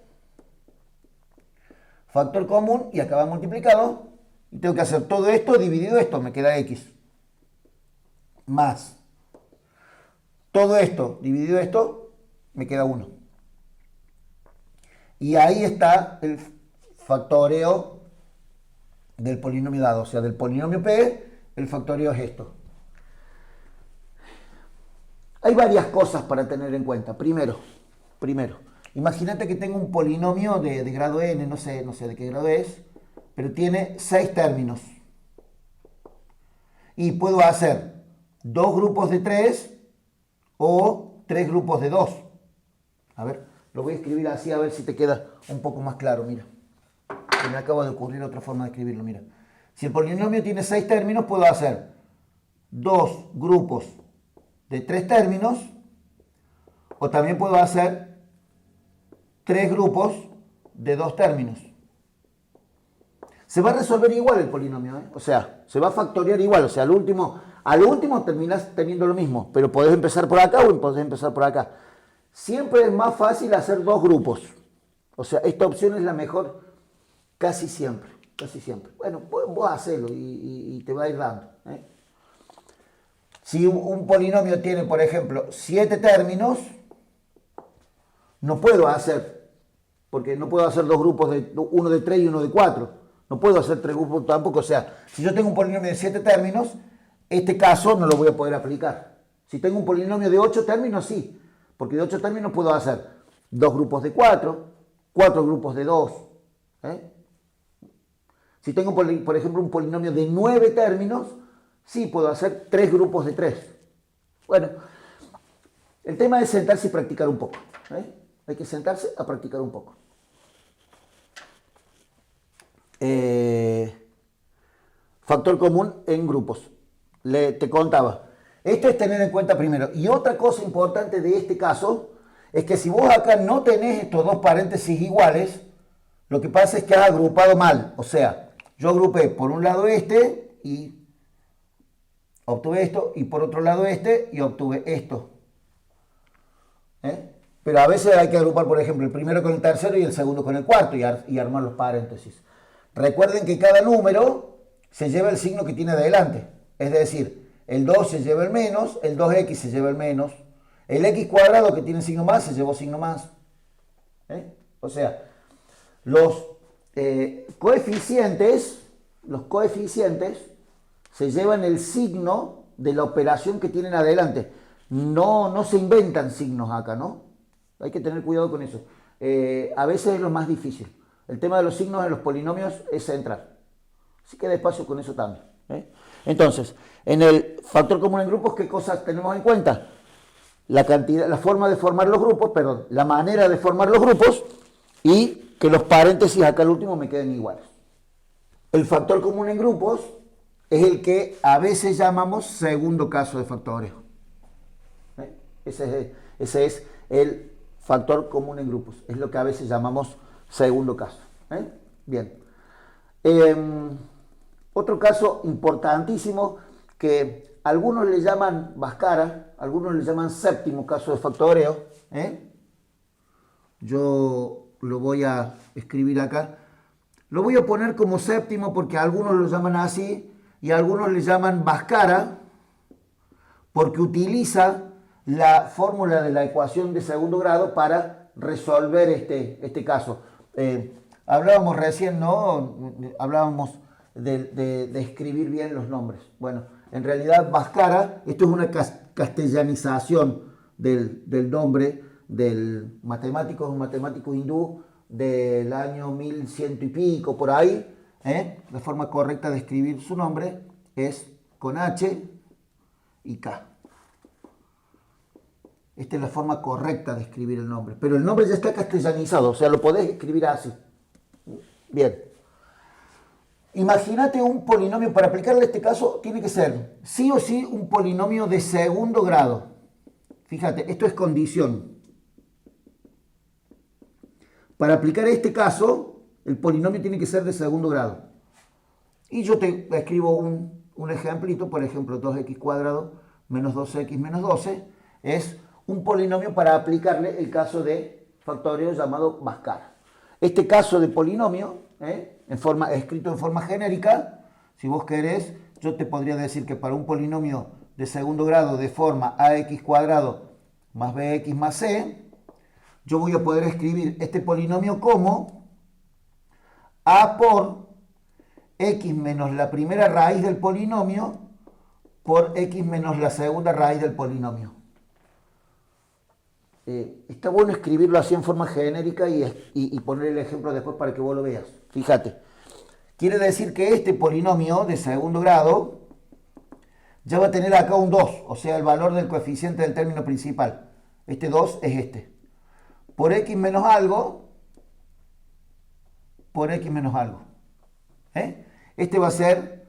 factor común, y acá va multiplicado, y tengo que hacer todo esto dividido esto, me queda x, más todo esto dividido esto, me queda 1. Y ahí está el factoreo del polinomio dado, o sea, del polinomio P, el factoreo es esto. Hay varias cosas para tener en cuenta. Primero, imagínate que tengo un polinomio de grado n, no sé de qué grado es, pero tiene 6 términos. Y puedo hacer 2 grupos de 3 o 3 grupos de 2. A ver, lo voy a escribir así a ver si te queda un poco más claro, mira. Que me acaba de ocurrir otra forma de escribirlo, mira. Si el polinomio tiene 6 términos, puedo hacer 2 grupos de 3 términos, o también puedo hacer 3 grupos de 2 términos. Se va a resolver igual el polinomio, ¿eh? O sea, se va a factorear igual, o sea, al último terminas teniendo lo mismo, pero podés empezar por acá o podés empezar por acá. Siempre es más fácil hacer 2 grupos. O sea, esta opción es la mejor casi siempre. Bueno, vos hacelo y te va a ir dando, ¿eh? Si un polinomio tiene, por ejemplo, 7 términos, no puedo hacer, porque no puedo hacer 2 grupos, uno de 3 y uno de 4. No puedo hacer 3 grupos tampoco. O sea, si yo tengo un polinomio de 7 términos, este caso no lo voy a poder aplicar. Si tengo un polinomio de 8 términos, sí, porque de 8 términos puedo hacer 2 grupos de 4, 4 grupos de 2, ¿eh? Si tengo, por ejemplo, un polinomio de 9 términos, sí puedo hacer 3 grupos de 3. Bueno, el tema es sentarse y practicar un poco, ¿eh? Hay que sentarse a practicar un poco. Factor común en grupos. Te contaba. Esto es tener en cuenta primero. Y otra cosa importante de este caso es que si vos acá no tenés estos dos paréntesis iguales, lo que pasa es que has agrupado mal. O sea, yo agrupé por un lado este y obtuve esto, y por otro lado este y obtuve esto. ¿Eh? Pero a veces hay que agrupar, por ejemplo, el primero con el tercero y el segundo con el cuarto y armar los paréntesis. Recuerden que cada número se lleva el signo que tiene adelante. Es decir, el 2 se lleva el menos, el 2x se lleva el menos, el x cuadrado que tiene signo más se llevó signo más. O sea, los coeficientes se llevan el signo de la operación que tienen adelante. No se inventan signos acá, ¿no? Hay que tener cuidado con eso. A veces es lo más difícil. El tema de los signos en los polinomios es central. Así que despacio con eso también. Entonces, en el factor común en grupos, ¿qué cosas tenemos en cuenta? La cantidad, la forma de formar los grupos, perdón, la manera de formar los grupos y que los paréntesis acá al último me queden iguales. El factor común en grupos es el que a veces llamamos segundo caso de factoreo. Ese es el factor común en grupos, es lo que a veces llamamos segundo caso. Bien. Otro caso importantísimo que algunos le llaman Bhaskara, algunos le llaman séptimo caso de factoreo. Yo lo voy a escribir acá. Lo voy a poner como séptimo porque algunos lo llaman así y algunos le llaman Bhaskara porque utiliza la fórmula de la ecuación de segundo grado para resolver este caso. Hablábamos recién, ¿no? Hablábamos de escribir bien los nombres. Bueno, en realidad Bhaskara, esto es una castellanización del nombre del matemático, es un matemático hindú del año 1100 y pico, por ahí. La forma correcta de escribir su nombre es con H y K. Esta es la forma correcta de escribir el nombre. Pero el nombre ya está castellanizado, o sea, lo podés escribir así. Bien. Imagínate un polinomio, para aplicarle este caso, tiene que ser sí o sí un polinomio de segundo grado. Fíjate, esto es condición. Para aplicar este caso, el polinomio tiene que ser de segundo grado. Y yo te escribo un ejemplito, por ejemplo, 2x cuadrado menos 2x menos 12, es un polinomio para aplicarle el caso de factoreo llamado Bhaskara. Este caso de polinomio, escrito en forma genérica, si vos querés, yo te podría decir que para un polinomio de segundo grado de forma ax cuadrado más bx más c, yo voy a poder escribir este polinomio como a por x menos la primera raíz del polinomio por x menos la segunda raíz del polinomio. Está bueno escribirlo así en forma genérica y poner el ejemplo después para que vos lo veas. Fíjate. Quiere decir que este polinomio de segundo grado ya va a tener acá un 2, o sea, el valor del coeficiente del término principal. Este 2 es este. Por x menos algo, por x menos algo. Este va a ser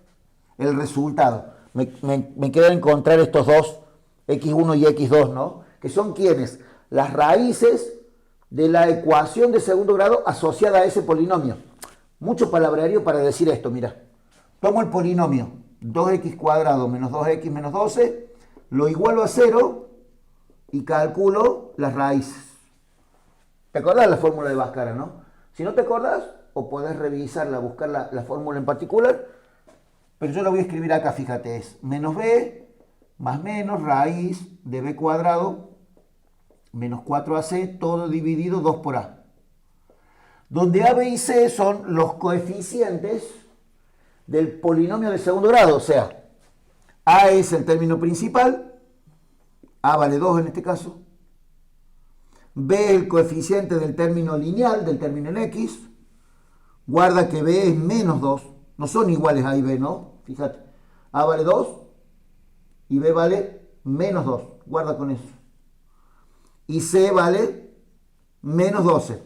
el resultado. Me queda encontrar estos dos, x1 y x2, ¿no? Que son ¿quiénes? Las raíces de la ecuación de segundo grado asociada a ese polinomio. Mucho palabrerío para decir esto, mira. Tomo el polinomio 2x cuadrado menos 2x menos 12, lo igualo a 0 y calculo las raíces. ¿Te acordás la fórmula de Bhaskara, no? Si no te acordás, o podés revisarla, buscar la fórmula en particular, pero yo la voy a escribir acá, fíjate, es menos b más menos raíz de b cuadrado menos 4ac, todo dividido 2 por a. Donde a, b y c son los coeficientes del polinomio de segundo grado, o sea, a es el término principal, a vale 2 en este caso, b es el coeficiente del término lineal, del término en x, guarda que b es menos 2, no son iguales a y b, ¿no? Fíjate, a vale 2 y b vale menos 2, guarda con eso. Y C vale menos 12.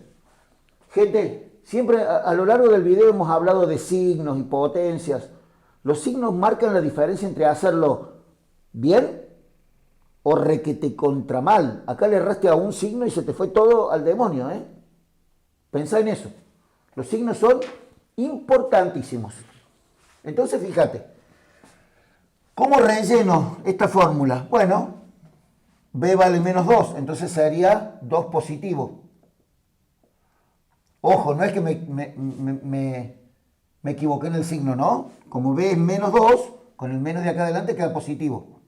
Gente, siempre a lo largo del video hemos hablado de signos y potencias. Los signos marcan la diferencia entre hacerlo bien o requete contra mal. Acá le erraste a un signo y se te fue todo al demonio, Pensá en eso. Los signos son importantísimos. Entonces, fíjate. ¿Cómo relleno esta fórmula? Bueno, b vale menos 2, entonces sería 2 positivo. Ojo, no es que me equivoqué en el signo, ¿no? Como b es menos 2, con el menos de acá adelante queda positivo.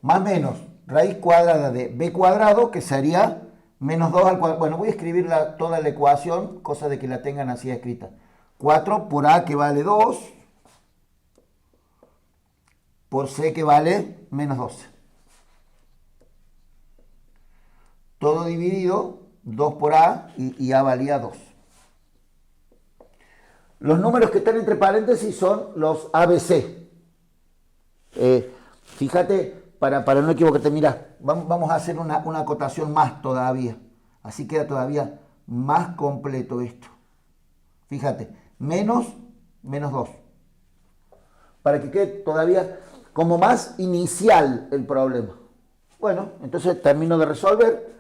Más menos raíz cuadrada de b cuadrado, que sería menos 2 al cuadrado. Bueno, voy a escribir toda la ecuación, cosa de que la tengan así escrita. 4 por a, que vale 2, por c, que vale menos 12. Todo dividido, 2 por a, y a valía 2. Los números que están entre paréntesis son los ABC. Fíjate, para no equivocarte, mira, vamos a hacer una acotación más todavía. Así queda todavía más completo esto. Fíjate, menos 2. Para que quede todavía como más inicial el problema. Bueno, entonces termino de resolver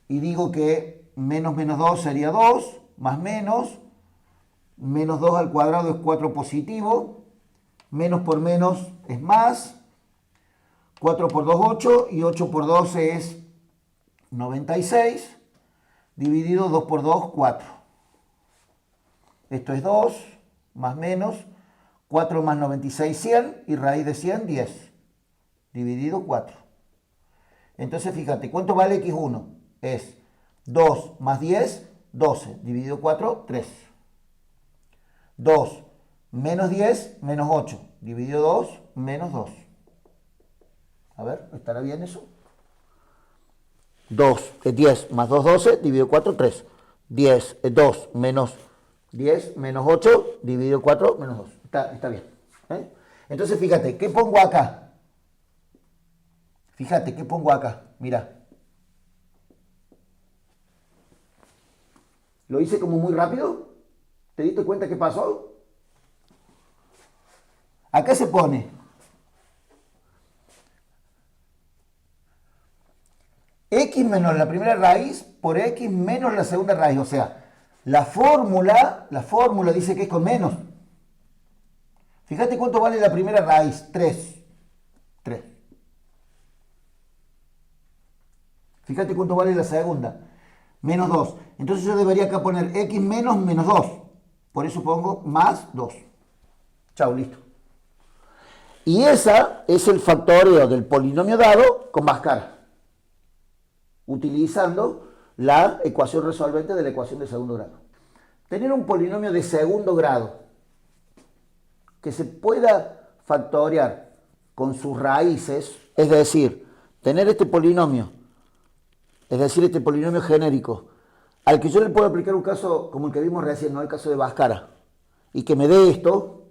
y digo que menos 2 sería 2, más menos 2 al cuadrado es 4 positivo, menos por menos es más, 4 por 2, 8, y 8 por 12 es 96, dividido 2 por 2, 4. Esto es 2, más menos, 4 más 96, 100, y raíz de 100, 10, dividido 4. Entonces fíjate, ¿cuánto vale x1? Es 2 más 10, 12, dividido 4, 3. 2 menos 10, menos 8, dividido 2, menos 2. A ver, ¿estará bien eso? 2 es 10 más 2, 12, dividido 4, 3. 10 es 2 menos 10, menos 8, dividido 4, menos 2. Está bien. Entonces, fíjate, ¿qué pongo acá? Fíjate, ¿qué pongo acá? Mira. ¿Lo hice como muy rápido? ¿Te diste cuenta qué pasó? Acá se pone x menos la primera raíz por x menos la segunda raíz. O sea, la fórmula dice que es con menos. Fíjate cuánto vale la primera raíz. 3. Fíjate cuánto vale la segunda. Menos 2. Entonces yo debería acá poner x menos 2. Por eso pongo más 2. Chao, listo. Y esa es el factoreo del polinomio dado con Bhaskara, utilizando la ecuación resolvente de la ecuación de segundo grado. Tener un polinomio de segundo grado que se pueda factorear con sus raíces, es decir, tener este polinomio, es decir, este polinomio genérico, al que yo le puedo aplicar un caso como el que vimos recién, no el caso de Bhaskara, y que me dé esto,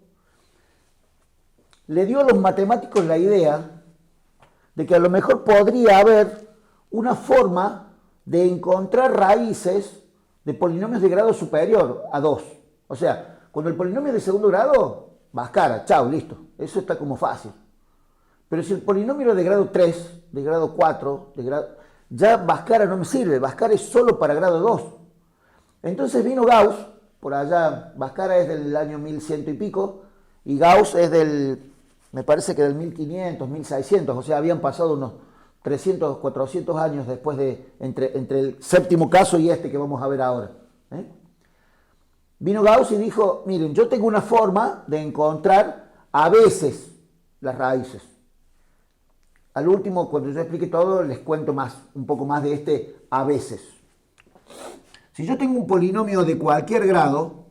le dio a los matemáticos la idea de que a lo mejor podría haber una forma de encontrar raíces de polinomios de grado superior a 2. O sea, cuando el polinomio es de segundo grado, Bhaskara, chao, listo. Eso está como fácil. Pero si el polinomio es de grado 3, de grado 4, ya Bhaskara no me sirve. Bhaskara es solo para grado 2. Entonces vino Gauss, por allá, Bhaskara es del año 1100 y pico, y Gauss es me parece que del 1500, 1600, o sea, habían pasado unos 300, 400 años después entre el séptimo caso y este que vamos a ver ahora. Vino Gauss y dijo, miren, yo tengo una forma de encontrar a veces las raíces. Al último, cuando yo explique todo, les cuento un poco más de este a veces. Si yo tengo un polinomio de cualquier grado,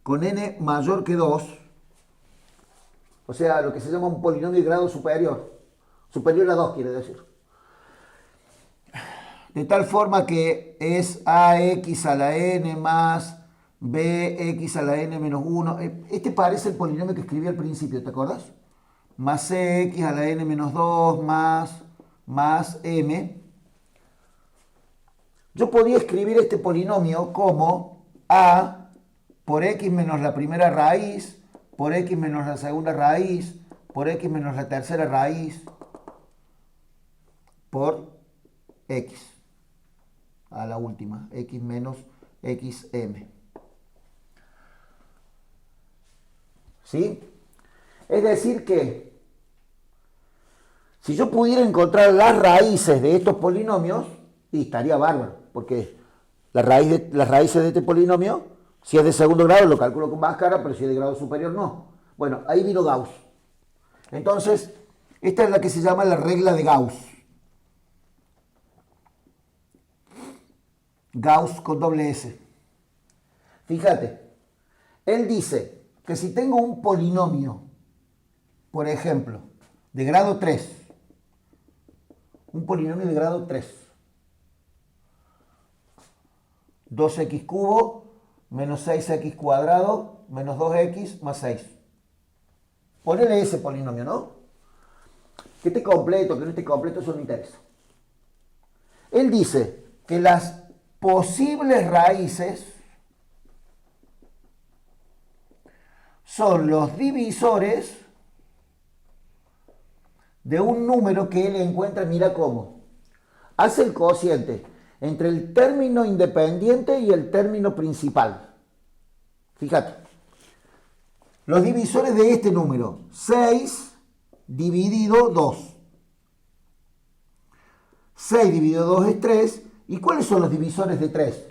con n mayor que 2, o sea, lo que se llama un polinomio de grado superior a 2 quiere decir, de tal forma que es ax a la n más bx a la n menos 1, este parece el polinomio que escribí al principio, ¿te acuerdas? Más cx a la n menos 2 más m. Yo podía escribir este polinomio como a por x menos la primera raíz, por x menos la segunda raíz, por x menos la tercera raíz, por x, a la última, x menos xm. ¿Sí? Es decir que, si yo pudiera encontrar las raíces de estos polinomios, y estaría bárbaro, porque las raíces de este polinomio Si es de segundo grado lo calculo con máscara, pero si es de grado superior no. Bueno, ahí vino Gauss. Entonces, esta es la que se llama la regla de Gauss. Gauss con doble S. Fíjate, él dice que si tengo un polinomio, por ejemplo, de grado 3, un polinomio de grado 3, 2x cubo menos 6x cuadrado menos 2x más 6. Ponele ese polinomio, ¿no? Que esté completo, que no esté completo, eso no interesa. Él dice que las posibles raíces son los divisores de un número que él encuentra, mira cómo. Hace el cociente entre el término independiente y el término principal. Fíjate. Los divisores de este número, 6 dividido 2. 6 dividido 2 es 3. ¿Y cuáles son los divisores de 3?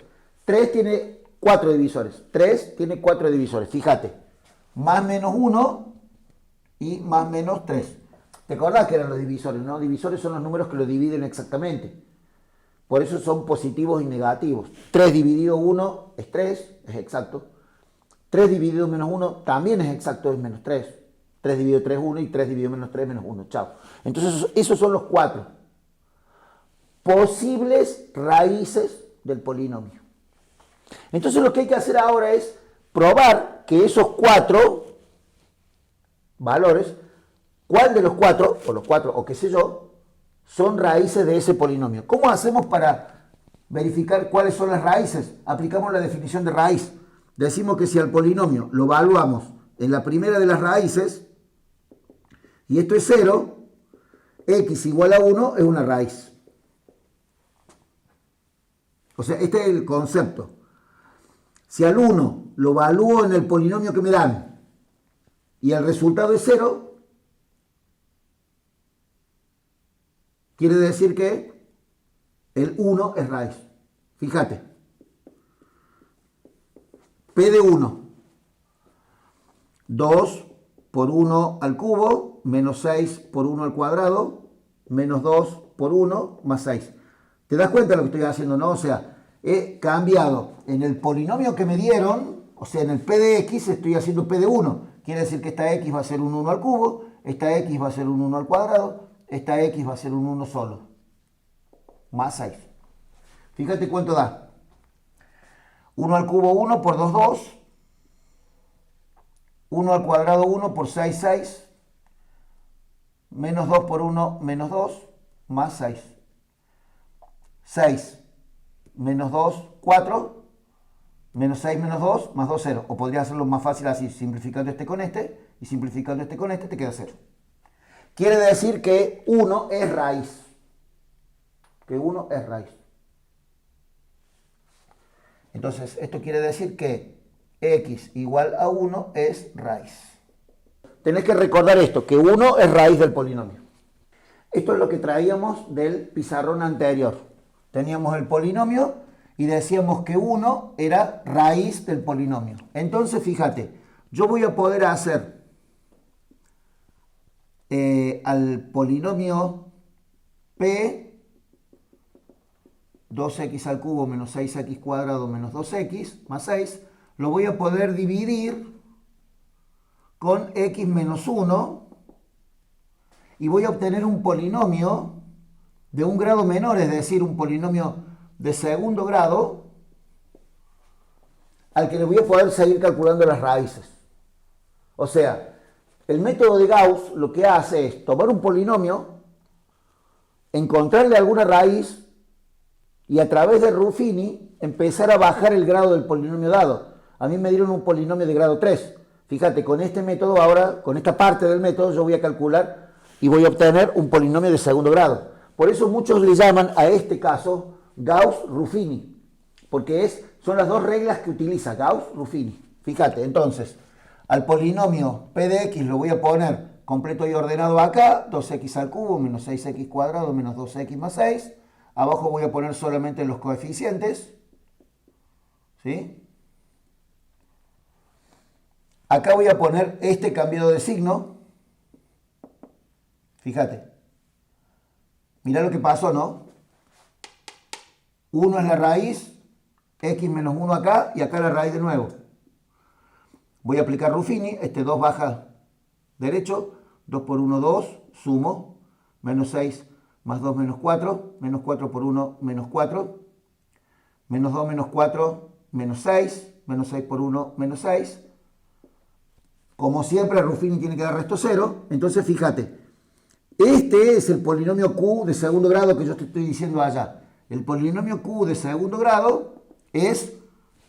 3 tiene 4 divisores. 3 tiene 4 divisores. Fíjate. Más menos 1 y más menos 3. ¿Te acordás que eran los divisores? ¿No? Divisores son los números que lo dividen exactamente. Por eso son positivos y negativos. 3 dividido 1 es 3, es exacto. 3 dividido menos 1 también es exacto, es menos 3. 3 dividido 3 es 1 y 3 dividido menos 3 menos 1. Chao. Entonces esos son los 4 posibles raíces del polinomio. Entonces lo que hay que hacer ahora es probar que esos 4 valores, cuál de los 4, o los 4, o qué sé yo, son raíces de ese polinomio. ¿Cómo hacemos para verificar cuáles son las raíces? Aplicamos la definición de raíz. Decimos que si al polinomio lo evaluamos en la primera de las raíces, y esto es 0, x igual a 1 es una raíz. O sea, este es el concepto. Si al 1 lo evalúo en el polinomio que me dan y el resultado es 0, quiere decir que el 1 es raíz. Fíjate. P de 1. 2 por 1 al cubo, menos 6 por 1 al cuadrado, menos 2 por 1, más 6. ¿Te das cuenta de lo que estoy haciendo, no? O sea, he cambiado en el polinomio que me dieron, o sea, en el P de X estoy haciendo P de 1. Quiere decir que esta X va a ser un 1 al cubo, esta X va a ser un 1 al cuadrado, esta X va a ser un 1 solo, más 6. Fíjate cuánto da. 1 al cubo 1 por 2, 2. 1 al cuadrado 1 por 6, 6. Menos 2 por 1, menos 2, más 6. 6 menos 2, 4. Menos 6 menos 2, más 2, 0. O podría hacerlo más fácil así, simplificando este con este, y simplificando este con este, te queda 0. Quiere decir que 1 es raíz. Que 1 es raíz. Entonces, esto quiere decir que x igual a 1 es raíz. Tenés que recordar esto, que 1 es raíz del polinomio. Esto es lo que traíamos del pizarrón anterior. Teníamos el polinomio y decíamos que 1 era raíz del polinomio. Entonces, fíjate, yo voy a poder hacer al polinomio P, 2x al cubo menos 6x cuadrado menos 2x más 6, lo voy a poder dividir con x menos 1 y voy a obtener un polinomio de un grado menor, es decir, un polinomio de segundo grado, al que le voy a poder seguir calculando las raíces. O sea, el método de Gauss lo que hace es tomar un polinomio, encontrarle alguna raíz y a través de Ruffini empezar a bajar el grado del polinomio dado. A mí me dieron un polinomio de grado 3. Fíjate, con este método ahora, con esta parte del método, yo voy a calcular y voy a obtener un polinomio de segundo grado. Por eso muchos le llaman a este caso Gauss-Ruffini, porque son las dos reglas que utiliza Gauss-Ruffini. Fíjate, entonces, al polinomio P de X lo voy a poner completo y ordenado acá, 2x al cubo menos 6x cuadrado menos 2x más 6. Abajo voy a poner solamente los coeficientes, ¿sí? Acá voy a poner este cambiado de signo. Fíjate. Mirá lo que pasó, ¿no? 1 es la raíz, x menos 1 acá y acá la raíz de nuevo. Voy a aplicar Ruffini, este 2 baja derecho, 2 por 1, 2, sumo, menos 6 más 2 menos 4, menos 4 por 1, menos 4, menos 2 menos 4, menos 6, menos 6 por 1, menos 6. Como siempre, Ruffini tiene que dar resto 0, entonces fíjate, este es el polinomio Q de segundo grado que yo te estoy diciendo allá. El polinomio Q de segundo grado es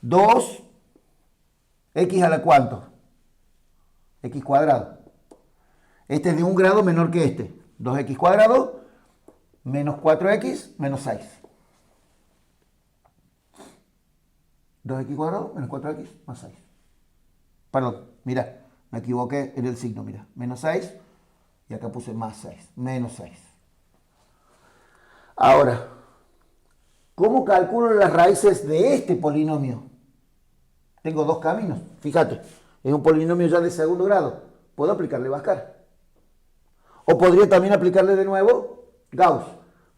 2x a la cuánto? X cuadrado. Este es de un grado menor que este. 2x cuadrado menos 4x menos 6. 2x cuadrado menos 4x más 6. Perdón, mira, me equivoqué en el signo, mira. Menos 6 y acá puse más 6. Menos 6. Ahora, ¿cómo calculo las raíces de este polinomio? Tengo dos caminos. Fíjate, es un polinomio ya de segundo grado. Puedo aplicarle Bhaskara. O podría también aplicarle de nuevo Gauss.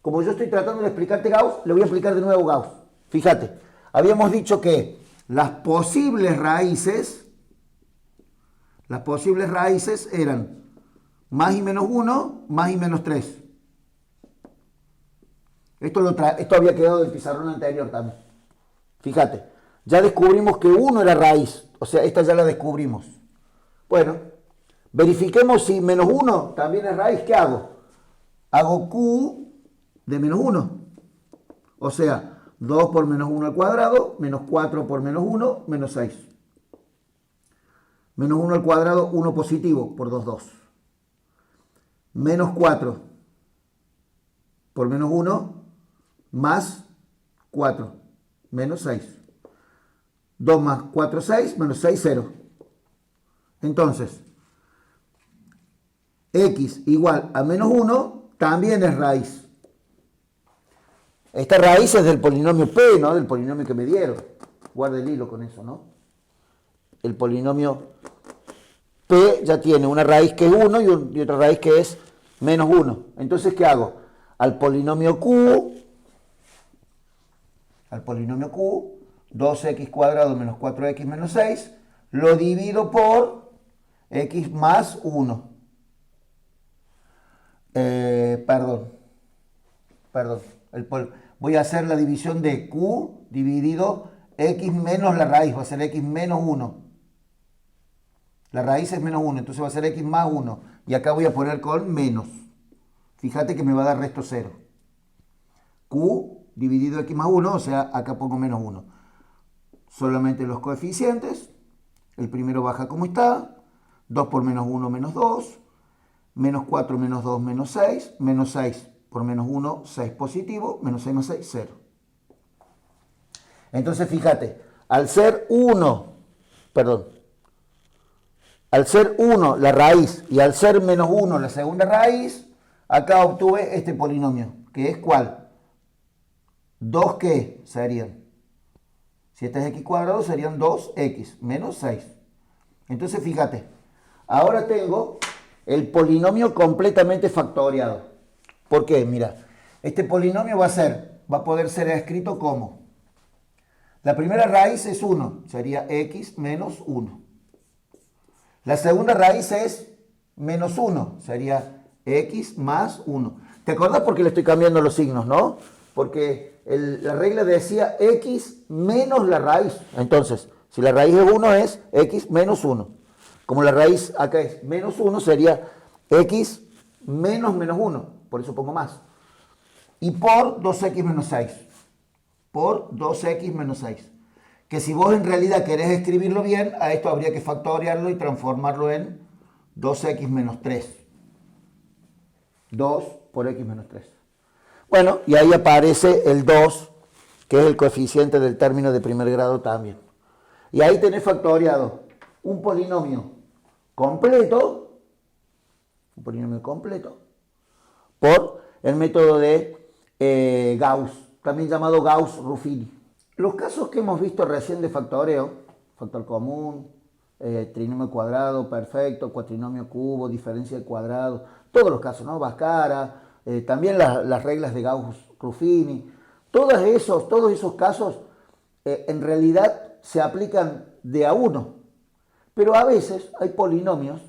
Como yo estoy tratando de explicarte Gauss, le voy a aplicar de nuevo Gauss. Fíjate, habíamos dicho que las posibles raíces eran más y menos 1, más y menos 3. Esto había quedado del pizarrón anterior también. Fíjate, ya descubrimos que 1 era raíz, o sea, esta ya la descubrimos. Bueno, verifiquemos si menos 1 también es raíz. ¿Qué hago? Hago Q de menos 1. O sea, 2 por menos 1 al cuadrado, menos 4 por menos 1, menos 6. Menos 1 al cuadrado, 1 positivo, por 2, 2. Menos 4 por menos 1, más 4, menos 6. 2 más 4, 6, menos 6, 0. Entonces, x igual a menos 1 también es raíz. Esta raíz es del polinomio P, ¿no? Del polinomio que me dieron. Guarda el hilo con eso, ¿no? El polinomio P ya tiene una raíz que es 1 y otra raíz que es menos 1. Entonces, ¿qué hago? Al polinomio Q, 2x cuadrado menos 4x menos 6, lo divido por x más 1. Voy a hacer la división de Q dividido x menos la raíz, va a ser x menos 1. La raíz es menos 1, entonces va a ser x más 1. Y acá voy a poner con menos. Fíjate que me va a dar resto 0. Q dividido x más 1, o sea, acá pongo menos 1. Solamente los coeficientes. El primero baja como está. 2 por menos 1, menos 2. Menos 4 menos 2, menos 6. Menos 6 por menos 1, 6 positivo. Menos 6 más 6, 0. Entonces, fíjate, al ser 1 la raíz y al ser menos 1 la segunda raíz, acá obtuve este polinomio, que es ¿cuál? 2 ¿qué serían? Si este es x cuadrado, serían 2x menos 6. Entonces, fíjate, ahora tengo el polinomio completamente factoriado. ¿Por qué? Mira, este polinomio va a poder ser escrito como: la primera raíz es 1, sería x menos 1. La segunda raíz es menos 1, sería x más 1. ¿Te acordás por qué le estoy cambiando los signos, no? Porque la regla decía x menos la raíz. Entonces, si la raíz es 1 es x menos 1. Como la raíz acá es menos 1, sería x menos menos 1. Por eso pongo más. Y por 2x menos 6. Por 2x menos 6. Que si vos en realidad querés escribirlo bien, a esto habría que factoriarlo y transformarlo en 2x menos 3. 2 por x menos 3. Bueno, y ahí aparece el 2, que es el coeficiente del término de primer grado también. Y ahí tenés factoriado un polinomio completo, por el método de Gauss, también llamado Gauss-Ruffini. Los casos que hemos visto recién de factoreo, factor común, trinomio cuadrado, perfecto, cuatrinomio cubo, diferencia de cuadrado, todos los casos, ¿no? Bhaskara, también las reglas de Gauss-Ruffini, todos esos casos en realidad se aplican de a uno, pero a veces hay polinomios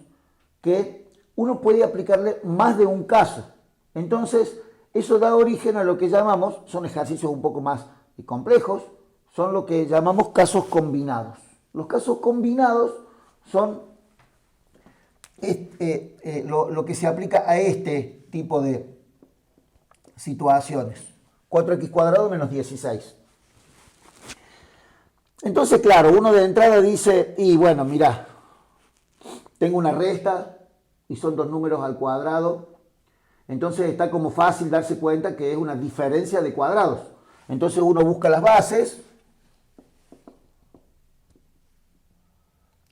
que uno puede aplicarle más de un caso. Entonces, eso da origen a lo que llamamos, son ejercicios un poco más complejos, son lo que llamamos casos combinados. Los casos combinados son lo que se aplica a este tipo de situaciones. 4x cuadrado menos 16. Entonces, claro, uno de entrada dice, y bueno, mirá, tengo una resta y son dos números al cuadrado, entonces está como fácil darse cuenta que es una diferencia de cuadrados. Entonces uno busca las bases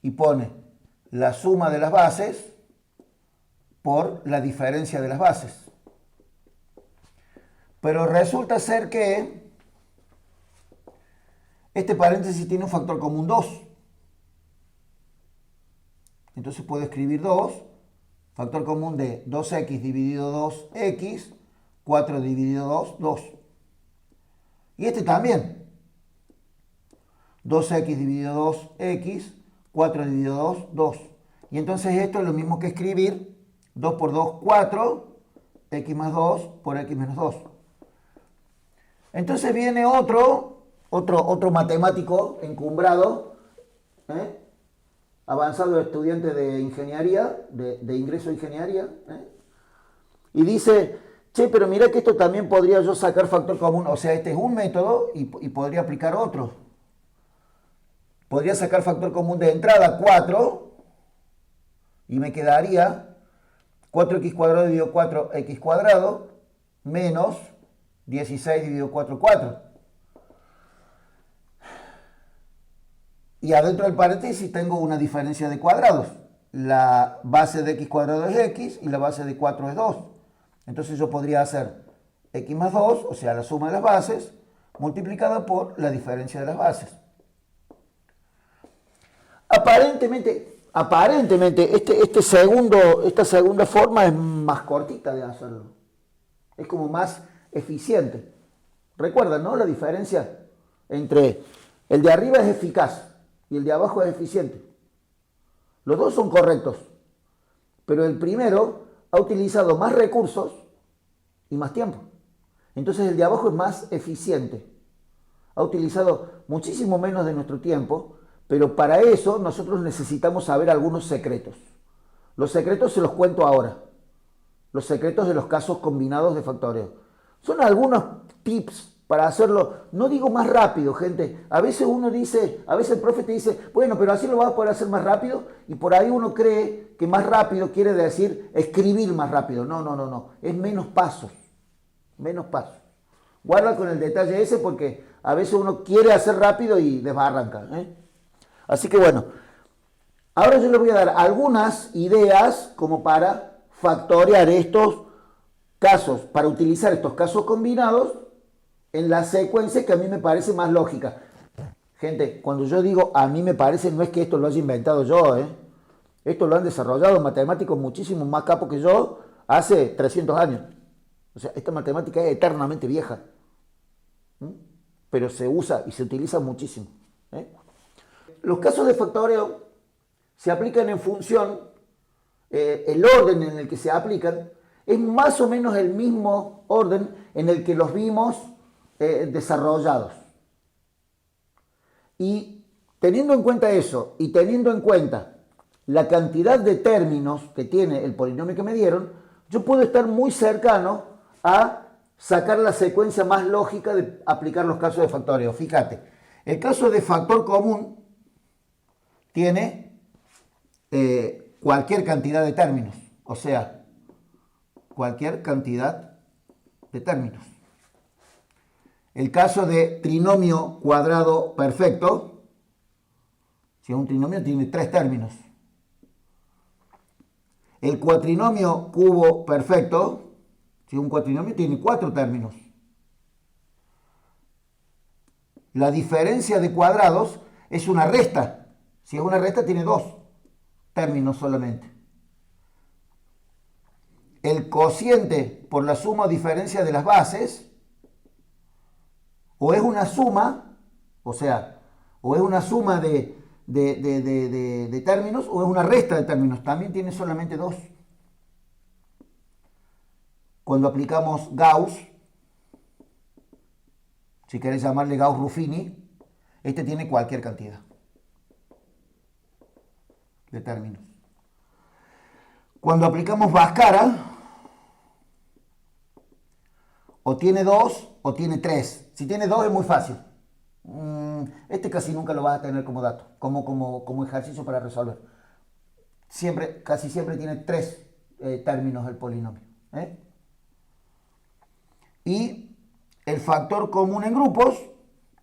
y pone la suma de las bases por la diferencia de las bases. Pero resulta ser que este paréntesis tiene un factor común 2. Entonces puedo escribir 2, factor común de 2x dividido 2x, 4 dividido 2, 2. Y este también. 2x dividido 2x, 4 dividido 2, 2. Y entonces esto es lo mismo que escribir 2 por 2, 4, x más 2 por x menos 2. Entonces viene otro matemático encumbrado, avanzado estudiante de ingeniería, de ingreso a ingeniería, y dice, che, pero mira que esto también podría yo sacar factor común, o sea, este es un método y podría aplicar otro. Podría sacar factor común de entrada 4 y me quedaría 4x cuadrado dividido 4x cuadrado menos 16 dividido 4, 4. Y adentro del paréntesis tengo una diferencia de cuadrados. La base de x cuadrado es x y la base de 4 es 2. Entonces yo podría hacer x más 2, o sea, la suma de las bases, multiplicada por la diferencia de las bases. Aparentemente esta segunda forma es más cortita de hacerlo. Es como más eficiente. Recuerdan, ¿no? La diferencia entre el de arriba es eficaz y el de abajo es eficiente. Los dos son correctos, pero el primero ha utilizado más recursos y más tiempo. Entonces el de abajo es más eficiente. Ha utilizado muchísimo menos de nuestro tiempo, pero para eso nosotros necesitamos saber algunos secretos. Los secretos se los cuento ahora. Los secretos de los casos combinados de factoreo. Son algunos tips para hacerlo, no digo más rápido, gente. A veces uno dice, a veces el profe te dice, bueno, pero así lo vas a poder hacer más rápido, y por ahí uno cree que más rápido quiere decir escribir más rápido. No. Es menos pasos. Menos pasos. Guarda con el detalle ese porque a veces uno quiere hacer rápido y desbarranca. Así que bueno, ahora yo les voy a dar algunas ideas como para factorear estos casos, para utilizar estos casos combinados en la secuencia que a mí me parece más lógica. Gente, cuando yo digo a mí me parece, no es que esto lo haya inventado yo, Esto lo han desarrollado matemáticos muchísimo más capos que yo hace 300 años. O sea, esta matemática es eternamente vieja. Pero se usa y se utiliza muchísimo. Los casos de factoreo se aplican en función, el orden en el que se aplican es más o menos el mismo orden en el que los vimos desarrollados. Y teniendo en cuenta eso y teniendo en cuenta la cantidad de términos que tiene el polinomio que me dieron, yo puedo estar muy cercano a sacar la secuencia más lógica de aplicar los casos de factoreo. Fíjate, el caso de factor común tiene cualquier cantidad de términos, o sea, cualquier cantidad de términos. El caso de trinomio cuadrado perfecto, si es un trinomio tiene 3 términos. El cuatrinomio cubo perfecto, si es un cuatrinomio tiene 4 términos. La diferencia de cuadrados es una resta. Si es una resta, tiene dos términos solamente. El cociente por la suma o diferencia de las bases, o es una suma, o sea, o es una suma de términos, o es una resta de términos. También tiene solamente dos. Cuando aplicamos Gauss, si querés llamarle Gauss-Ruffini, este tiene cualquier cantidad de términos. Cuando aplicamos Bhaskara, o tiene dos o tiene tres. Si tiene dos es muy fácil. Este casi nunca lo vas a tener como dato, como ejercicio para resolver. Casi siempre tiene tres términos el polinomio. Y el factor común en grupos,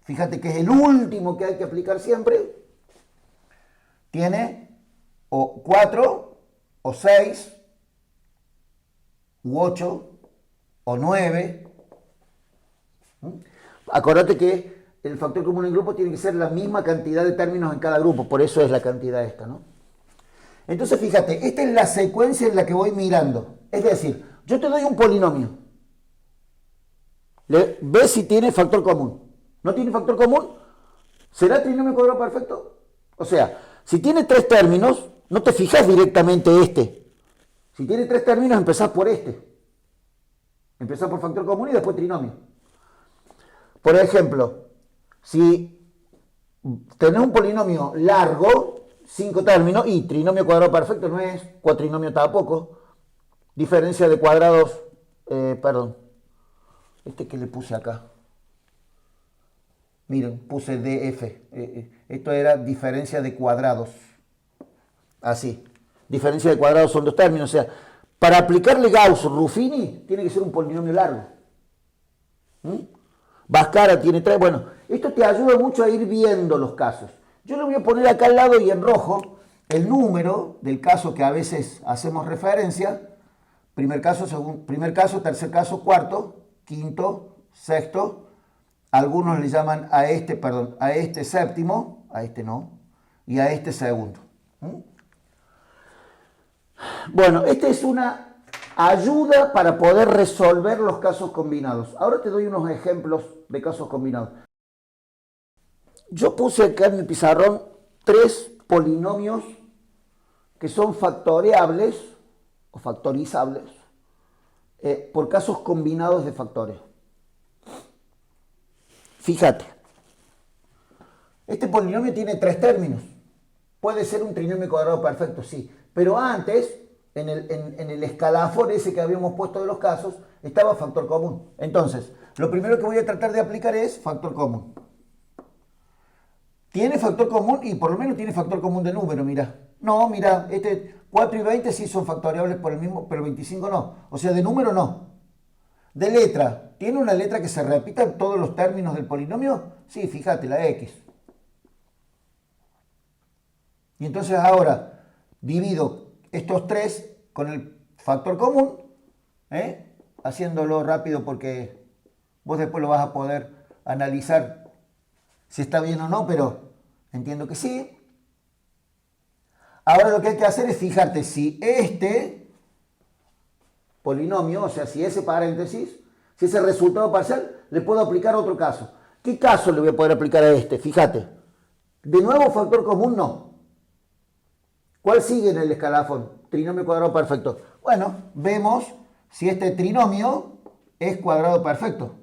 fíjate que es el último que hay que aplicar siempre, tiene o 4, o 6, u 8, o 9. Acordate que el factor común en grupo tiene que ser la misma cantidad de términos en cada grupo, por eso es la cantidad esta, ¿no? Entonces, fíjate, esta es la secuencia en la que voy mirando. Es decir, yo te doy un polinomio. Ves si tiene factor común. ¿No tiene factor común? ¿Será trinomio cuadrado perfecto? O sea, si tiene tres términos, no te fijas directamente este. Si tiene tres términos, empezás por este. Empezás por factor común y después trinomio. Por ejemplo, si tenés un polinomio largo, 5 términos, y trinomio cuadrado perfecto no es, cuatrinomio tampoco, diferencia de cuadrados, perdón, este que le puse acá, miren, puse DF, esto era diferencia de cuadrados, así, diferencia de cuadrados son dos términos, o sea, para aplicarle Gauss-Ruffini tiene que ser un polinomio largo. Bhaskara tiene 3, bueno, esto te ayuda mucho a ir viendo los casos. Yo le voy a poner acá al lado y en rojo el número del caso que a veces hacemos referencia, primer caso, tercer caso, cuarto, quinto, sexto, algunos le llaman a este séptimo, a este no, y a este segundo. Bueno, esta es una ayuda para poder resolver los casos combinados. Ahora te doy unos ejemplos de casos combinados. Yo puse acá en mi pizarrón 3 polinomios que son factoriables o factorizables por casos combinados de factores. Fíjate, este polinomio tiene 3 términos. Puede ser un trinomio cuadrado perfecto, sí, pero antes, en el escalafón ese que habíamos puesto de los casos, estaba factor común. Entonces, lo primero que voy a tratar de aplicar es factor común. Tiene factor común y por lo menos tiene factor común de número, mira. No, mira, 4 y 20 sí son factoriables por el mismo, pero 25 no. O sea, de número no. De letra, ¿tiene una letra que se repita en todos los términos del polinomio? Sí, fíjate, la X. Y entonces ahora divido estos 3 con el factor común, haciéndolo rápido porque vos después lo vas a poder analizar si está bien o no, pero entiendo que sí. Ahora lo que hay que hacer es fijarte si este polinomio, o sea, si ese paréntesis, si ese resultado parcial, le puedo aplicar otro caso. ¿Qué caso le voy a poder aplicar a este? Fíjate. De nuevo, factor común no. ¿Cuál sigue en el escalafón? Trinomio cuadrado perfecto. Bueno, vemos si este trinomio es cuadrado perfecto.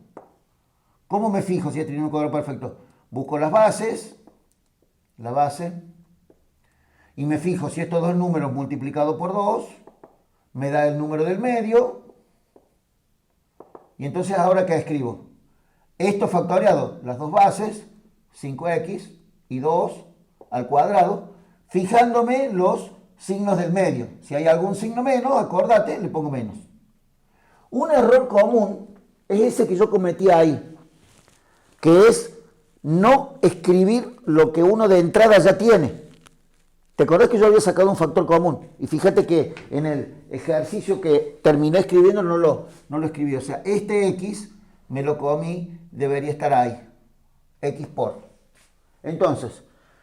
¿Cómo me fijo si es trinomio cuadrado perfecto? Busco las bases, la base, y me fijo si estos dos números multiplicados por 2 me da el número del medio. Y entonces, ¿ahora qué escribo? Esto factoriado, las dos bases, 5x y 2 al cuadrado, fijándome los signos del medio. Si hay algún signo menos, acordate, le pongo menos. Un error común es ese que yo cometí ahí, que es no escribir lo que uno de entrada ya tiene. ¿Te acordás que yo había sacado un factor común? Y fíjate que en el ejercicio que terminé escribiendo no lo escribí. O sea, este x me lo comí, debería estar ahí. X por. Entonces,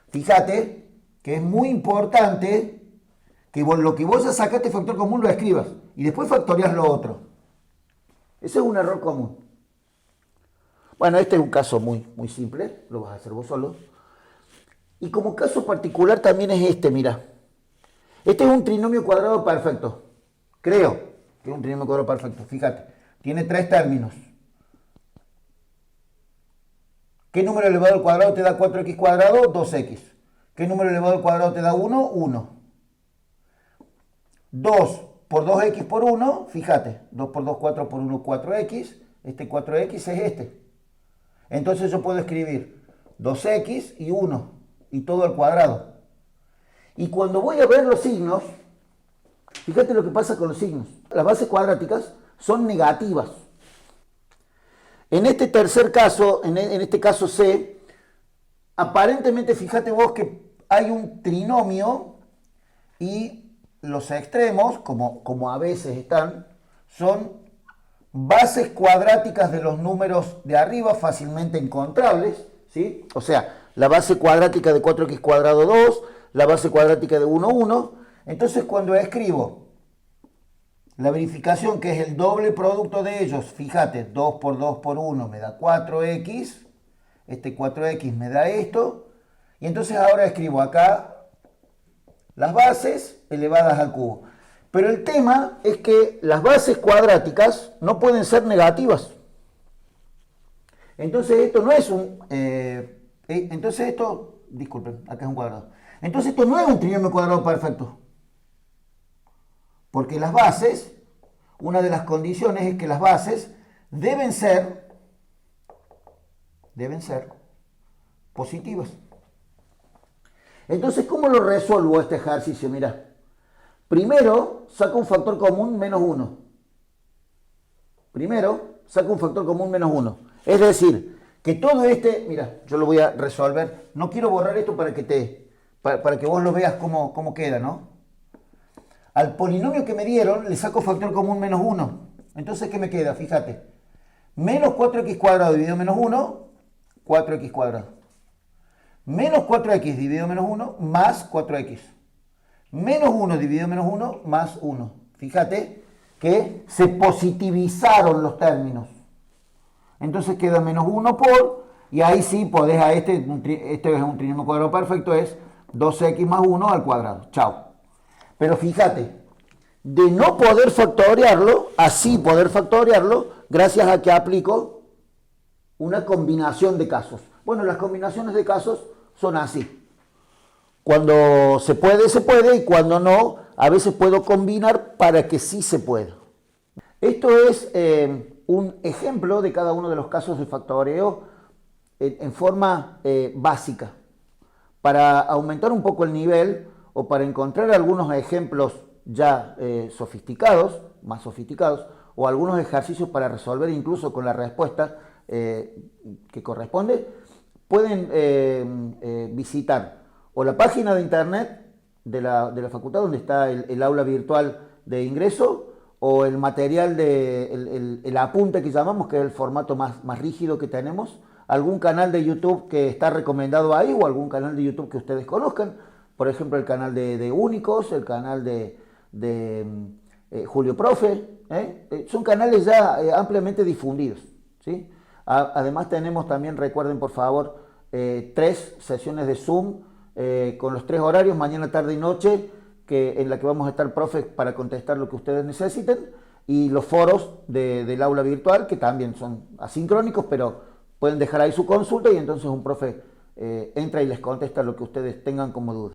fíjate que es muy importante que lo que vos ya sacaste factor común lo escribas y después factorías lo otro. Ese es un error común. Bueno, este es un caso muy simple, lo vas a hacer vos solo. Y como caso particular también es este, mira. Este es un trinomio cuadrado perfecto. Creo que es un trinomio cuadrado perfecto. Fíjate, tiene 3 términos. ¿Qué número elevado al cuadrado te da 4x cuadrado? 2x. ¿Qué número elevado al cuadrado te da 1? 1. 2 por 2x por 1, fíjate, 2 por 2, 4 por 1, 4x. Este 4x es este. Entonces yo puedo escribir 2x y 1, y todo al cuadrado. Y cuando voy a ver los signos, fíjate lo que pasa con los signos. Las bases cuadráticas son negativas. En este tercer caso, en este caso C, aparentemente fíjate vos que hay un trinomio y los extremos, como a veces están, son bases cuadráticas de los números de arriba fácilmente encontrables, ¿sí? O sea, la base cuadrática de 4x cuadrado 2, la base cuadrática de 1, 1. Entonces cuando escribo la verificación, que es el doble producto de ellos, fíjate, 2 por 2 por 1 me da 4x, este 4x me da esto, y entonces ahora escribo acá las bases elevadas al cubo. Pero el tema es que las bases cuadráticas no pueden ser negativas. Entonces esto no es un... disculpen, acá es un cuadrado. Entonces esto no es un trinomio cuadrado perfecto. Porque las bases, una de las condiciones es que las bases deben ser positivas. Entonces, ¿cómo lo resuelvo este ejercicio? Mira, primero saco un factor común menos 1. Es decir, que todo este, mira, yo lo voy a resolver. No quiero borrar esto para que vos lo veas cómo queda, ¿no? Al polinomio que me dieron le saco factor común menos 1. Entonces, ¿qué me queda? Fíjate. Menos 4x cuadrado dividido menos 1, 4x cuadrado. Menos 4x dividido menos 1 más 4x. Menos 1 dividido menos 1 más 1. Fíjate que se positivizaron los términos. Entonces queda menos 1 por, y ahí sí podés a este es un trinomio cuadrado perfecto, es 2x más 1 al cuadrado. Chao. Pero fíjate, de no poder factorearlo, así poder factorearlo, gracias a que aplico una combinación de casos. Bueno, las combinaciones de casos son así. Cuando se puede, y cuando no, a veces puedo combinar para que sí se pueda. Esto es un ejemplo de cada uno de los casos de factoreo en forma básica. Para aumentar un poco el nivel o para encontrar algunos ejemplos ya más sofisticados, o algunos ejercicios para resolver incluso con la respuesta que corresponde, pueden visitar o la página de internet de la facultad, donde está el aula virtual de ingreso, o el material el apunte que llamamos, que es el formato más rígido que tenemos, algún canal de YouTube que está recomendado ahí, o algún canal de YouTube que ustedes conozcan, por ejemplo el canal de Únicos, el canal de Julio Profe, son canales ya ampliamente difundidos, ¿sí? Además tenemos también, recuerden por favor, 3 sesiones de Zoom con los 3 horarios, mañana, tarde y noche, en la que vamos a estar profe para contestar lo que ustedes necesiten, y los foros del aula virtual, que también son asincrónicos, pero pueden dejar ahí su consulta y entonces un profe entra y les contesta lo que ustedes tengan como duda.